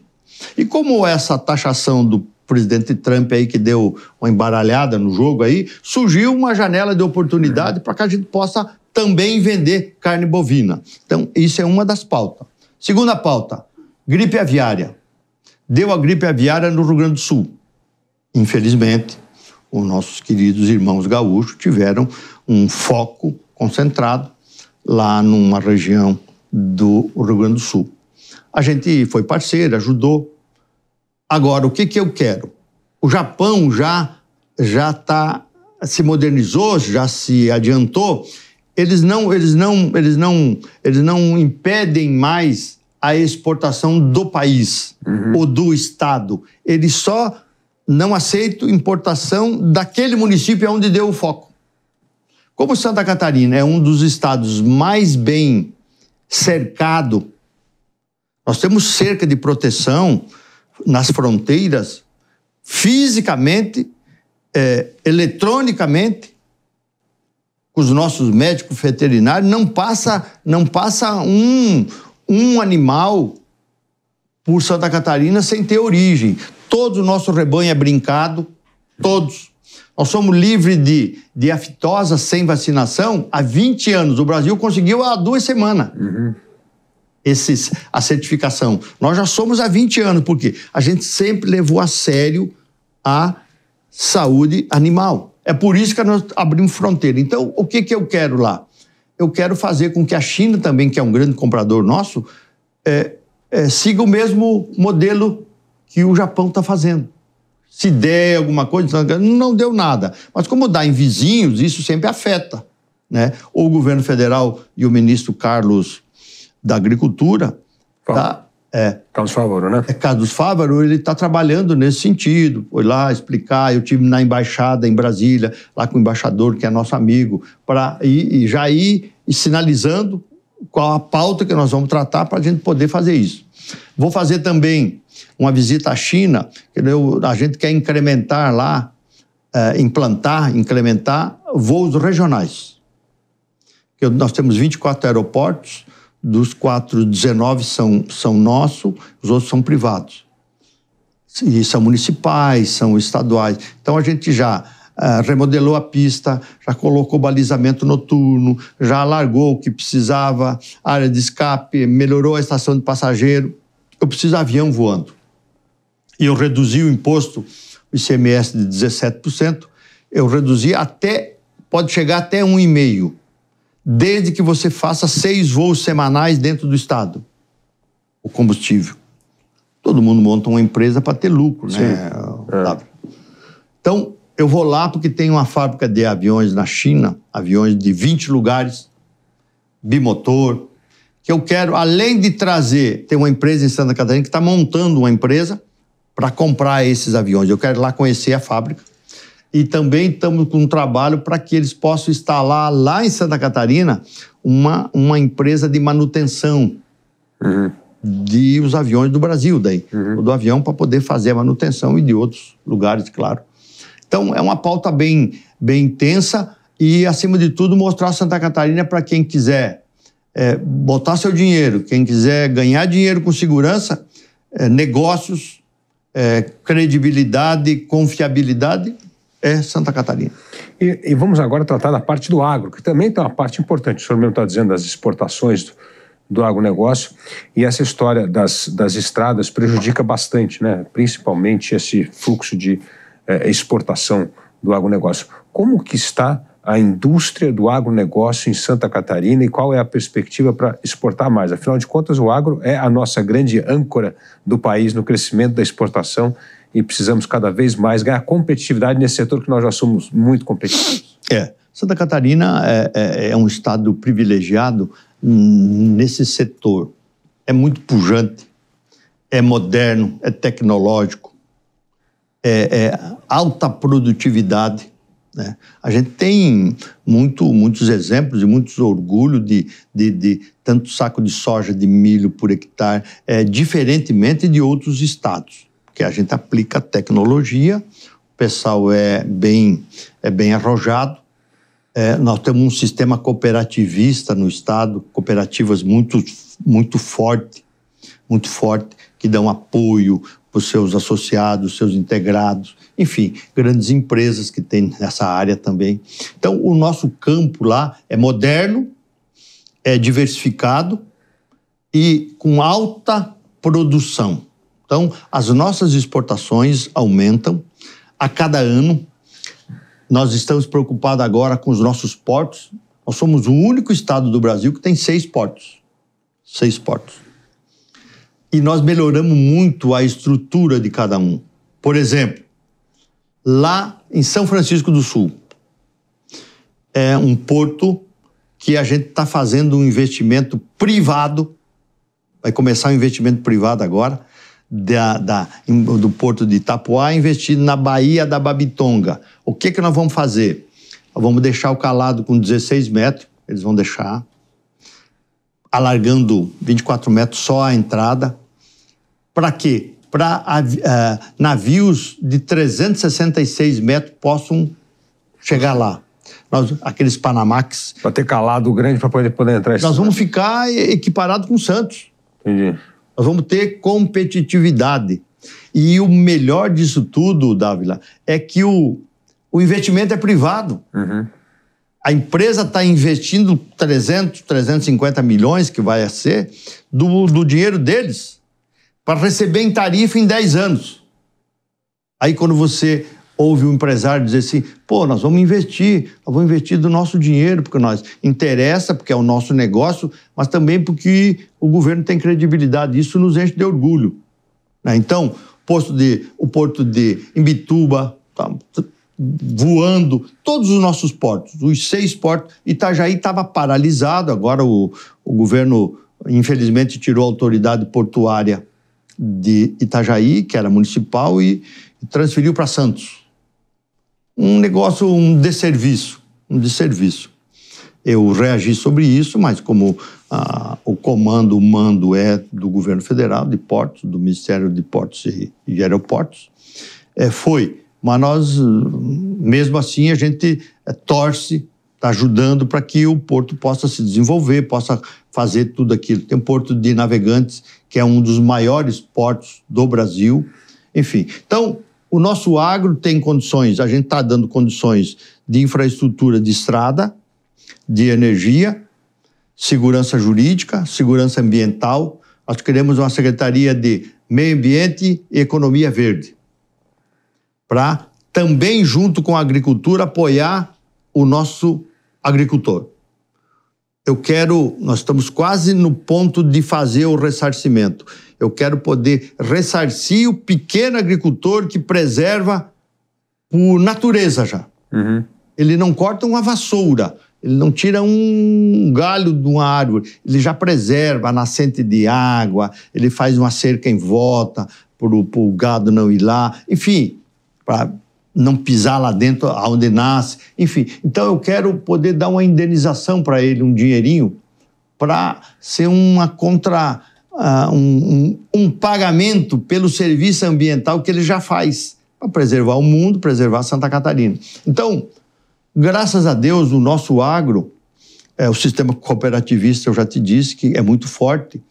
E como essa taxação do presidente Trump aí que deu uma embaralhada no jogo aí, surgiu uma janela de oportunidade para que a gente possa também vender carne bovina. Então, isso é uma das pautas. Segunda pauta, gripe aviária. Deu a gripe aviária no Rio Grande do Sul. Infelizmente, os nossos queridos irmãos gaúchos tiveram um foco concentrado lá numa região do Rio Grande do Sul. A gente foi parceiro, ajudou. Agora, o que eu quero? O Japão já se modernizou, já se adiantou. Eles não impedem mais a exportação do país ou do estado. Eles só não aceitam importação daquele município onde deu o foco. Como Santa Catarina é um dos estados mais bem cercado, nós temos cerca de proteção nas fronteiras, fisicamente, eletronicamente, com os nossos médicos veterinários, não passa um animal por Santa Catarina sem ter origem. Todo o nosso rebanho é brincado, todos. Nós somos livres de aftosa sem vacinação há 20 anos. O Brasil conseguiu há 2 semanas. a certificação. Nós já somos há 20 anos, porque a gente sempre levou a sério a saúde animal. É por isso que nós abrimos fronteira. Então, o que eu quero lá? Eu quero fazer com que a China também, que é um grande comprador nosso, siga o mesmo modelo que o Japão está fazendo. Se der alguma coisa, não deu nada. Mas como dá em vizinhos, isso sempre afeta, né? O governo federal e o ministro Carlos da Agricultura, Carlos Fávaro, né? Carlos Fávaro, ele está trabalhando nesse sentido. Foi lá explicar, eu estive na embaixada em Brasília, lá com o embaixador, que é nosso amigo, para já ir sinalizando qual a pauta que nós vamos tratar para a gente poder fazer isso. Vou fazer também uma visita à China, que a gente quer incrementar lá, incrementar voos regionais. Nós temos 24 aeroportos, dos 19 são nossos, os outros são privados. E são municipais, são estaduais. Então a gente já remodelou a pista, já colocou balizamento noturno, já alargou o que precisava, área de escape, melhorou a estação de passageiro. Eu preciso de avião voando. E eu reduzi o imposto, o ICMS de 17%, eu reduzi pode chegar até 1,5%. Desde que você faça 6 voos semanais dentro do estado, o combustível. Todo mundo monta uma empresa para ter lucro, né? Então, eu vou lá porque tem uma fábrica de aviões na China, aviões de 20 lugares, bimotor, que eu quero, além de ter uma empresa em Santa Catarina que está montando uma empresa para comprar esses aviões. Eu quero ir lá conhecer a fábrica. E também estamos com um trabalho para que eles possam instalar lá em Santa Catarina uma empresa de manutenção dos aviões do Brasil, do avião, para poder fazer a manutenção e de outros lugares, claro. Então, é uma pauta bem intensa e, acima de tudo, mostrar Santa Catarina para quem quiser botar seu dinheiro, quem quiser ganhar dinheiro com segurança, negócios, credibilidade, confiabilidade, Santa Catarina. E vamos agora tratar da parte do agro, que também tem uma parte importante. O senhor mesmo está dizendo das exportações do agronegócio, e essa história das estradas prejudica bastante, né? Principalmente esse fluxo de exportação do agronegócio. Como que está a indústria do agronegócio em Santa Catarina e qual é a perspectiva para exportar mais? Afinal de contas, o agro é a nossa grande âncora do país no crescimento da exportação e precisamos cada vez mais ganhar competitividade nesse setor que nós já somos muito competitivos. Santa Catarina é um estado privilegiado nesse setor. É muito pujante, é moderno, é tecnológico, é alta produtividade, né? A gente tem muitos exemplos e muitos orgulhos de tanto saco de soja, de milho por hectare, diferentemente de outros estados, porque a gente aplica tecnologia, o pessoal é bem arrojado. Nós temos um sistema cooperativista no estado, cooperativas muito forte, que dão apoio para os seus associados, seus integrados, enfim, grandes empresas que tem nessa área também. Então, o nosso campo lá é moderno, é diversificado e com alta produção. Então, as nossas exportações aumentam a cada ano. Nós estamos preocupados agora com os nossos portos. Nós somos o único estado do Brasil que tem 6 portos. 6 portos. E nós melhoramos muito a estrutura de cada um. Por exemplo, lá em São Francisco do Sul, é um porto que a gente está fazendo um investimento privado, vai começar um investimento privado agora, do porto de Itapuá, investido na Baía da Babitonga. O que nós vamos fazer? Nós vamos deixar o calado com 16 metros, eles vão deixar, alargando 24 metros só a entrada. Para quê? Para navios de 366 metros possam chegar lá. Aqueles Panamax. Para ter calado grande para poder entrar. Nós vamos ficar equiparados com Santos. Entendi. Nós vamos ter competitividade. E o melhor disso tudo, Dávila, é que o investimento é privado. A empresa está investindo 300, 350 milhões, que vai ser, do dinheiro deles, para receber em tarifa em 10 anos. Aí quando você ouve um empresário dizer assim, pô, nós vamos investir do nosso dinheiro, porque nós interessa, porque é o nosso negócio, mas também porque o governo tem credibilidade. Isso nos enche de orgulho. Então, o porto de Imbituba, tá voando, todos os nossos portos, os 6 portos. Itajaí estava paralisado, agora o governo, infelizmente, tirou a autoridade portuária de Itajaí, que era municipal, e transferiu para Santos. Um desserviço. Eu reagi sobre isso, mas como o mando é do governo federal de portos, do Ministério de Portos e Aeroportos, mas nós, mesmo assim, a gente torce, está ajudando para que o porto possa se desenvolver, possa fazer tudo aquilo. Tem o Porto de Navegantes, que é um dos maiores portos do Brasil. Enfim, então, o nosso agro tem condições, a gente está dando condições de infraestrutura de estrada, de energia, segurança jurídica, segurança ambiental. Nós queremos uma Secretaria de Meio Ambiente e Economia Verde, para também, junto com a agricultura, apoiar o nosso agricultor. Nós estamos quase no ponto de fazer o ressarcimento. Eu quero poder ressarcir o pequeno agricultor que preserva por natureza já. Uhum. Ele não corta uma vassoura, ele não tira um galho de uma árvore, ele já preserva a nascente de água, ele faz uma cerca em volta para o gado não ir lá, enfim, para não pisar lá dentro onde nasce, enfim. Então eu quero poder dar uma indenização para ele, um dinheirinho, para ser uma um pagamento pelo serviço ambiental que ele já faz, para preservar o mundo, preservar Santa Catarina. Então, graças a Deus, o nosso agro, o sistema cooperativista, eu já te disse, que é muito forte,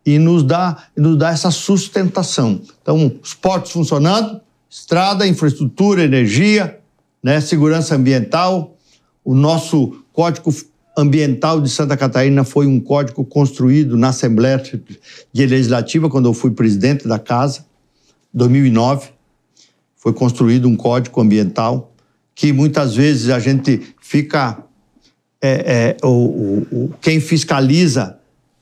e nos dá essa sustentação. Então, os portos funcionando, estrada, infraestrutura, energia, né, segurança ambiental. O nosso Código Ambiental de Santa Catarina foi um código construído na Assembleia Legislativa, quando eu fui presidente da casa, 2009. Foi construído um código ambiental que muitas vezes a gente fica... quem fiscaliza,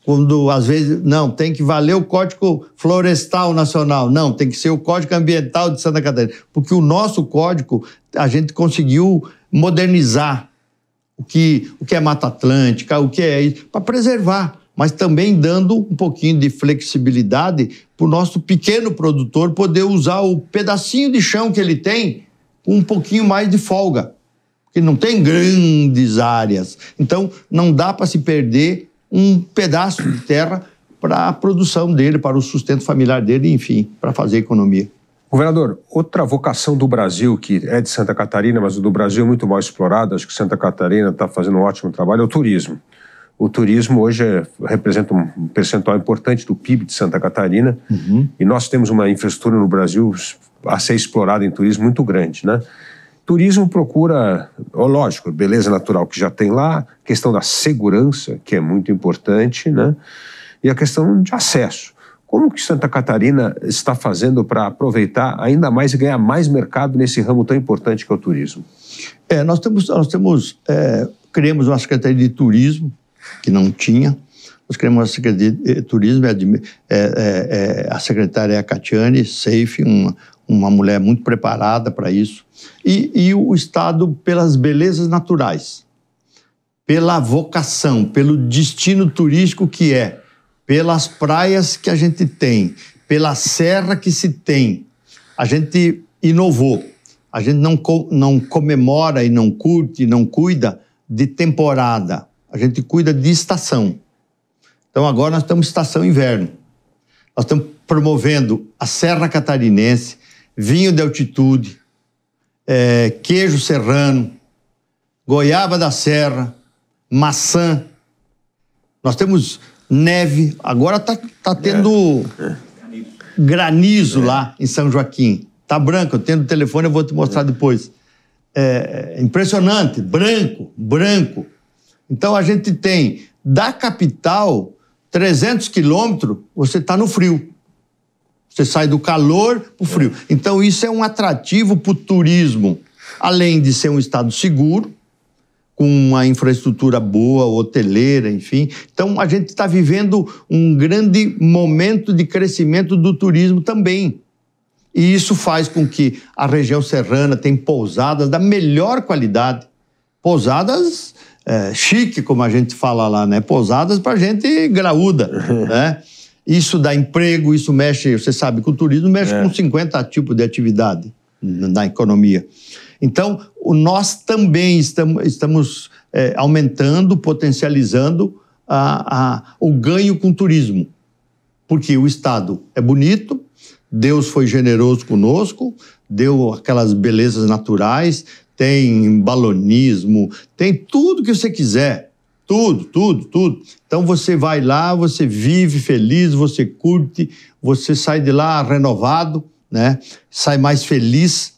quando às vezes, não, tem que valer o Código Florestal Nacional, não, tem que ser o Código Ambiental de Santa Catarina, porque o nosso código, a gente conseguiu modernizar o que é Mata Atlântica, o que é isso, para preservar, mas também dando um pouquinho de flexibilidade para o nosso pequeno produtor poder usar o pedacinho de chão que ele tem com um pouquinho mais de folga, porque não tem grandes áreas, então não dá para se perder um pedaço de terra para a produção dele, para o sustento familiar dele, enfim, para fazer economia. Governador, outra vocação do Brasil, que é de Santa Catarina, mas o do Brasil é muito mal explorado, acho que Santa Catarina está fazendo um ótimo trabalho, é o turismo. O turismo hoje representa um percentual importante do PIB de Santa Catarina, e nós temos uma infraestrutura no Brasil a ser explorada em turismo muito grande, né? Turismo procura, lógico, beleza natural que já tem lá, questão da segurança, que é muito importante, né? E a questão de acesso. Como que Santa Catarina está fazendo para aproveitar ainda mais e ganhar mais mercado nesse ramo tão importante que é o turismo? Nós criamos uma Secretaria de Turismo, que não tinha. Nós criamos uma Secretaria de Turismo, a secretária é a Catiane Seife, uma mulher muito preparada para isso. E o Estado, pelas belezas naturais, pela vocação, pelo destino turístico que é, pelas praias que a gente tem, pela serra que se tem, a gente inovou. A gente não comemora e não curte e não cuida de temporada. A gente cuida de estação. Então agora nós estamos em estação inverno. Nós estamos promovendo a Serra Catarinense, vinho de altitude, queijo serrano, goiaba da serra, maçã. Nós temos neve, agora está tendo granizo lá em São Joaquim. Está branco, eu tenho o telefone, eu vou te mostrar depois. impressionante, branco. Então a gente tem da capital 300 quilômetros, você está no frio. Você sai do calor para o frio. Então isso é um atrativo para o turismo, além de ser um estado seguro, com uma infraestrutura boa, hoteleira, enfim. Então a gente está vivendo um grande momento de crescimento do turismo também. E isso faz com que a região serrana tenha pousadas da melhor qualidade. Pousadas chique, como a gente fala lá, né? Pousadas para gente graúda, né? Isso dá emprego, isso mexe, você sabe que o turismo mexe com 50 tipos de atividade na economia. Então, nós também estamos aumentando, potencializando o ganho com o turismo. Porque o estado é bonito, Deus foi generoso conosco, deu aquelas belezas naturais, tem balonismo, tem tudo que você quiser. Tudo. Então você vai lá, você vive feliz, você curte, você sai de lá renovado, né? Sai mais feliz.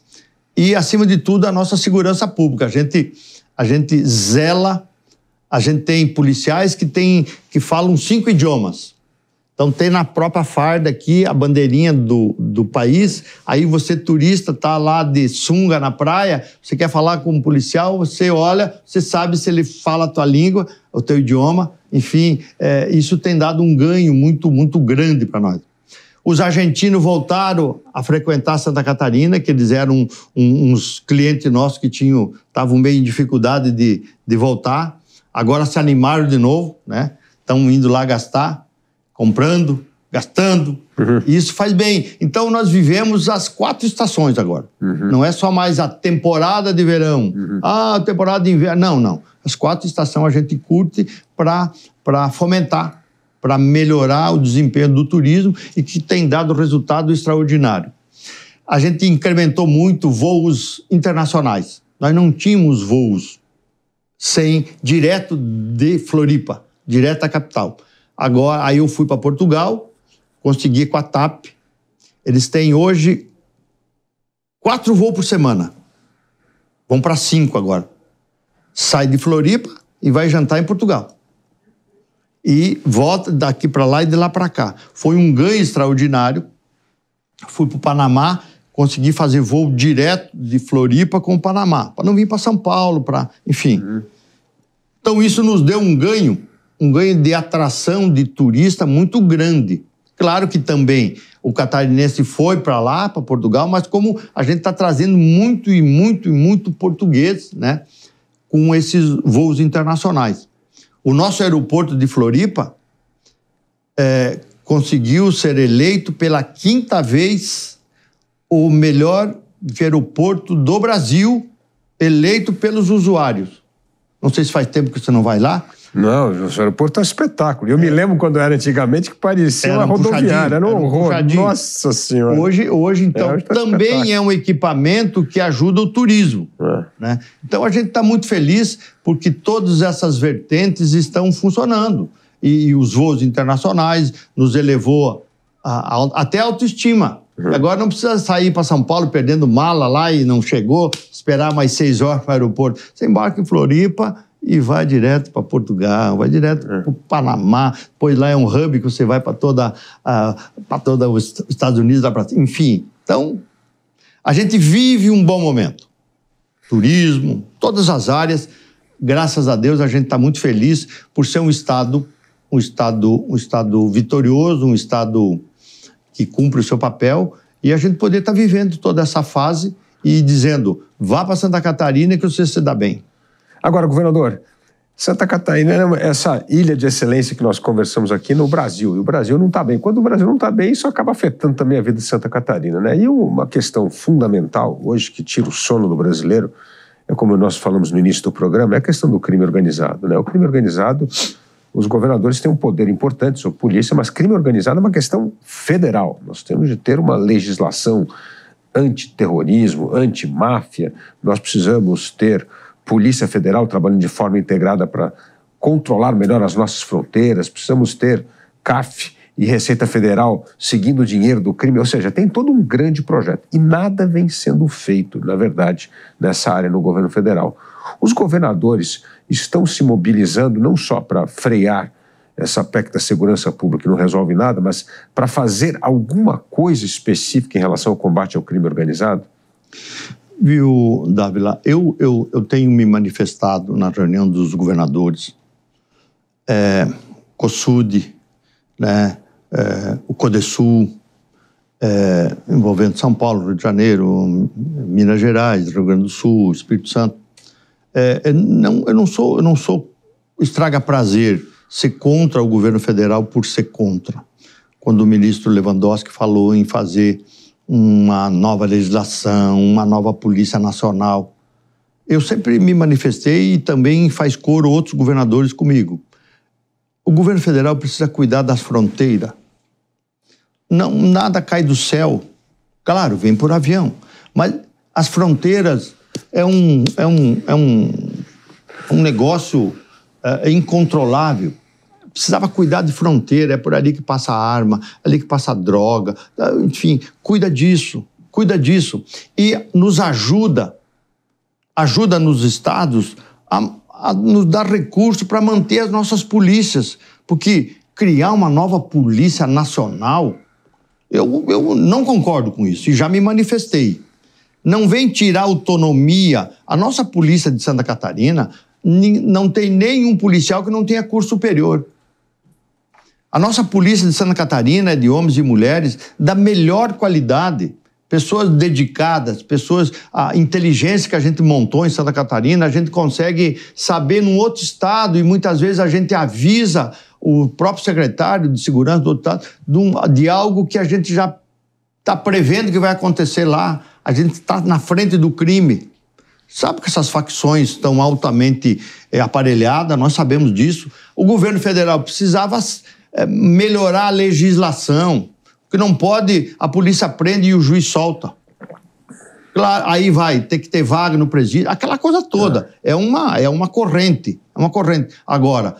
E, acima de tudo, a nossa segurança pública. A gente zela, a gente tem policiais que falam 5 idiomas. Então tem na própria farda aqui a bandeirinha do país, aí você turista está lá de sunga na praia, você quer falar com um policial, você olha, você sabe se ele fala a tua língua, o teu idioma, enfim, isso tem dado um ganho muito, muito grande para nós. Os argentinos voltaram a frequentar Santa Catarina, que eles eram uns clientes nossos que estavam meio em dificuldade de voltar, agora se animaram de novo, né? Estão indo lá gastar, comprando, gastando, e isso faz bem. Então nós vivemos as 4 estações agora. Não é só mais a temporada de verão, a temporada de inverno, não. As 4 estações a gente curte para fomentar, para melhorar o desempenho do turismo e que tem dado resultado extraordinário. A gente incrementou muito voos internacionais. Nós não tínhamos voos direto de Floripa, direto à capital. Agora, aí eu fui para Portugal, consegui com a TAP. Eles têm hoje 4 voos por semana. Vão para 5 agora. Sai de Floripa e vai jantar em Portugal. E volta daqui para lá e de lá para cá. Foi um ganho extraordinário. Fui para o Panamá, consegui fazer voo direto de Floripa com o Panamá, para não vir para São Paulo, enfim. Então isso nos deu um ganho de atração de turista muito grande. Claro que também o catarinense foi para lá, para Portugal, mas como a gente está trazendo muito português, né, com esses voos internacionais. O nosso aeroporto de Floripa conseguiu ser eleito pela 5ª vez o melhor aeroporto do Brasil, eleito pelos usuários. Não sei se faz tempo que você não vai lá. Não, o aeroporto é um espetáculo. Eu me lembro quando era antigamente que parecia uma rodoviária, era um horror. Nossa Senhora. Hoje então, também é um equipamento que ajuda o turismo. Né? Então a gente está muito feliz porque todas essas vertentes estão funcionando. E os voos internacionais nos elevou até a autoestima. Agora não precisa sair para São Paulo perdendo mala lá e não chegou, esperar mais 6 horas para o aeroporto. Você embarca em Floripa e vai direto para Portugal, vai direto para o Panamá, pois lá é um hub que você vai para toda os Estados Unidos, enfim. Então, a gente vive um bom momento. Turismo, todas as áreas, graças a Deus, a gente está muito feliz por ser um estado vitorioso, um estado que cumpre o seu papel, e a gente poder estar vivendo toda essa fase e dizendo, vá para Santa Catarina que você se dá bem. Agora, governador, Santa Catarina é essa ilha de excelência que nós conversamos aqui no Brasil, e o Brasil não está bem. Quando o Brasil não está bem, isso acaba afetando também a vida de Santa Catarina, né? E uma questão fundamental hoje que tira o sono do brasileiro, como nós falamos no início do programa, é a questão do crime organizado, né? O crime organizado, os governadores têm um poder importante sobre polícia, mas crime organizado é uma questão federal. Nós temos de ter uma legislação antiterrorismo, antimáfia, nós precisamos ter Polícia Federal trabalhando de forma integrada para controlar melhor as nossas fronteiras, precisamos ter CAF e Receita Federal seguindo o dinheiro do crime, ou seja, tem todo um grande projeto. E nada vem sendo feito, na verdade, nessa área no governo federal. Os governadores estão se mobilizando não só para frear essa PEC da segurança pública, que não resolve nada, mas para fazer alguma coisa específica em relação ao combate ao crime organizado? Viu, Dávila, eu tenho me manifestado na reunião dos governadores, COSUD, né, o CODESUL, envolvendo São Paulo, Rio de Janeiro, Minas Gerais, Rio Grande do Sul, Espírito Santo. Eu não sou estraga-prazer ser contra o governo federal por ser contra. Quando o ministro Lewandowski falou em fazer uma nova legislação, uma nova Polícia Nacional, eu sempre me manifestei e também faz coro outros governadores comigo. O governo federal precisa cuidar das fronteiras. Não, nada cai do céu. Claro, vem por avião. Mas as fronteiras é um negócio incontrolável. Precisava cuidar de fronteira, é por ali que passa arma, ali que passa droga, enfim, cuida disso. E nos ajuda nos estados a nos dar recursos para manter as nossas polícias, porque criar uma nova polícia nacional, eu não concordo com isso e já me manifestei. Não vem tirar autonomia. A nossa polícia de Santa Catarina não tem nenhum policial que não tenha curso superior. A nossa polícia de Santa Catarina é de homens e mulheres da melhor qualidade. Pessoas dedicadas, a inteligência que a gente montou em Santa Catarina, a gente consegue saber num outro estado e muitas vezes a gente avisa o próprio secretário de segurança do outro estado de algo que a gente já está prevendo que vai acontecer lá. A gente está na frente do crime. Sabe que essas facções estão altamente aparelhadas, nós sabemos disso. O governo federal precisava melhorar a legislação, que não pode, a polícia prende e o juiz solta. Claro, aí vai ter que ter vaga no presídio, aquela coisa toda. É uma corrente. Agora,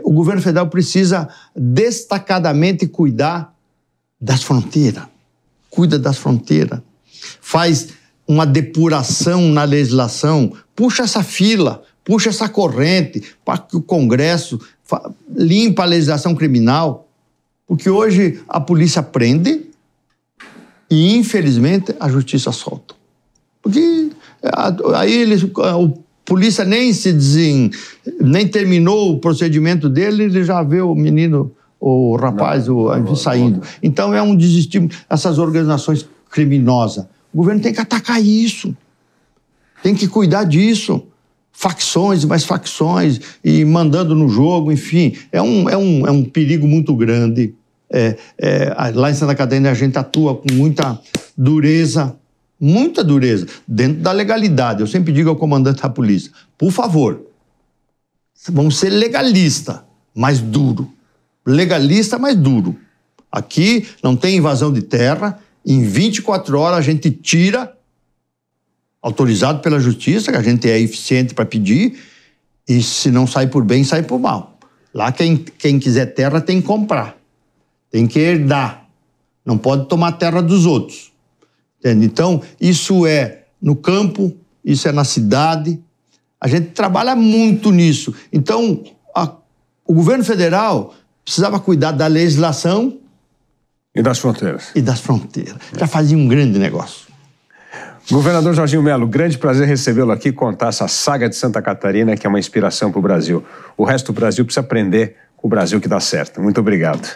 o governo federal precisa destacadamente cuidar das fronteiras. Cuida das fronteiras. Faz uma depuração na legislação, puxa essa fila, puxa essa corrente para que o Congresso limpa a legislação criminal, porque hoje a polícia prende e, infelizmente, a justiça solta. Porque aí a polícia nem terminou o procedimento dele, ele já vê o menino, o rapaz, saindo. Então é um desestímulo. Essas organizações criminosas, o governo tem que atacar isso, tem que cuidar disso. Facções e mais facções, e mandando no jogo, enfim. É um perigo muito grande. Lá em Santa Catarina a gente atua com muita dureza, dentro da legalidade. Eu sempre digo ao comandante da polícia, por favor, vamos ser legalista, mais duro. Legalista, mais duro. Aqui não tem invasão de terra, em 24 horas a gente tira, autorizado pela justiça, que a gente é eficiente para pedir, e se não sai por bem, sai por mal. Lá quem quiser terra tem que comprar, tem que herdar, não pode tomar terra dos outros. Entende? Então, isso é no campo, isso é na cidade, a gente trabalha muito nisso. Então, o governo federal precisava cuidar da legislação e das fronteiras. Já fazia um grande negócio. Governador Jorginho Melo, grande prazer recebê-lo aqui e contar essa saga de Santa Catarina, que é uma inspiração para o Brasil. O resto do Brasil precisa aprender com o Brasil que dá certo. Muito obrigado.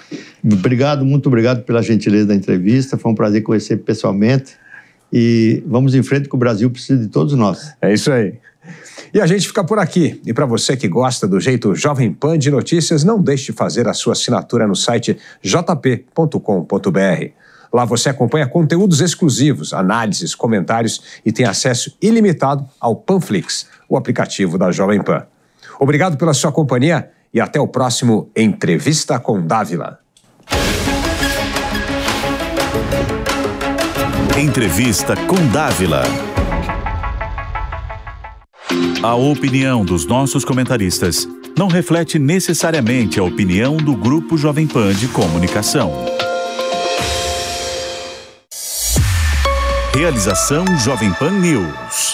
Muito obrigado pela gentileza da entrevista. Foi um prazer conhecer pessoalmente. E vamos em frente, que o Brasil precisa de todos nós. É isso aí. E a gente fica por aqui. E para você que gosta do jeito Jovem Pan de notícias, não deixe de fazer a sua assinatura no site jp.com.br. Lá você acompanha conteúdos exclusivos, análises, comentários e tem acesso ilimitado ao Panflix, o aplicativo da Jovem Pan. Obrigado pela sua companhia e até o próximo Entrevista com Dávila. Entrevista com Dávila. A opinião dos nossos comentaristas não reflete necessariamente a opinião do Grupo Jovem Pan de Comunicação. Realização Jovem Pan News.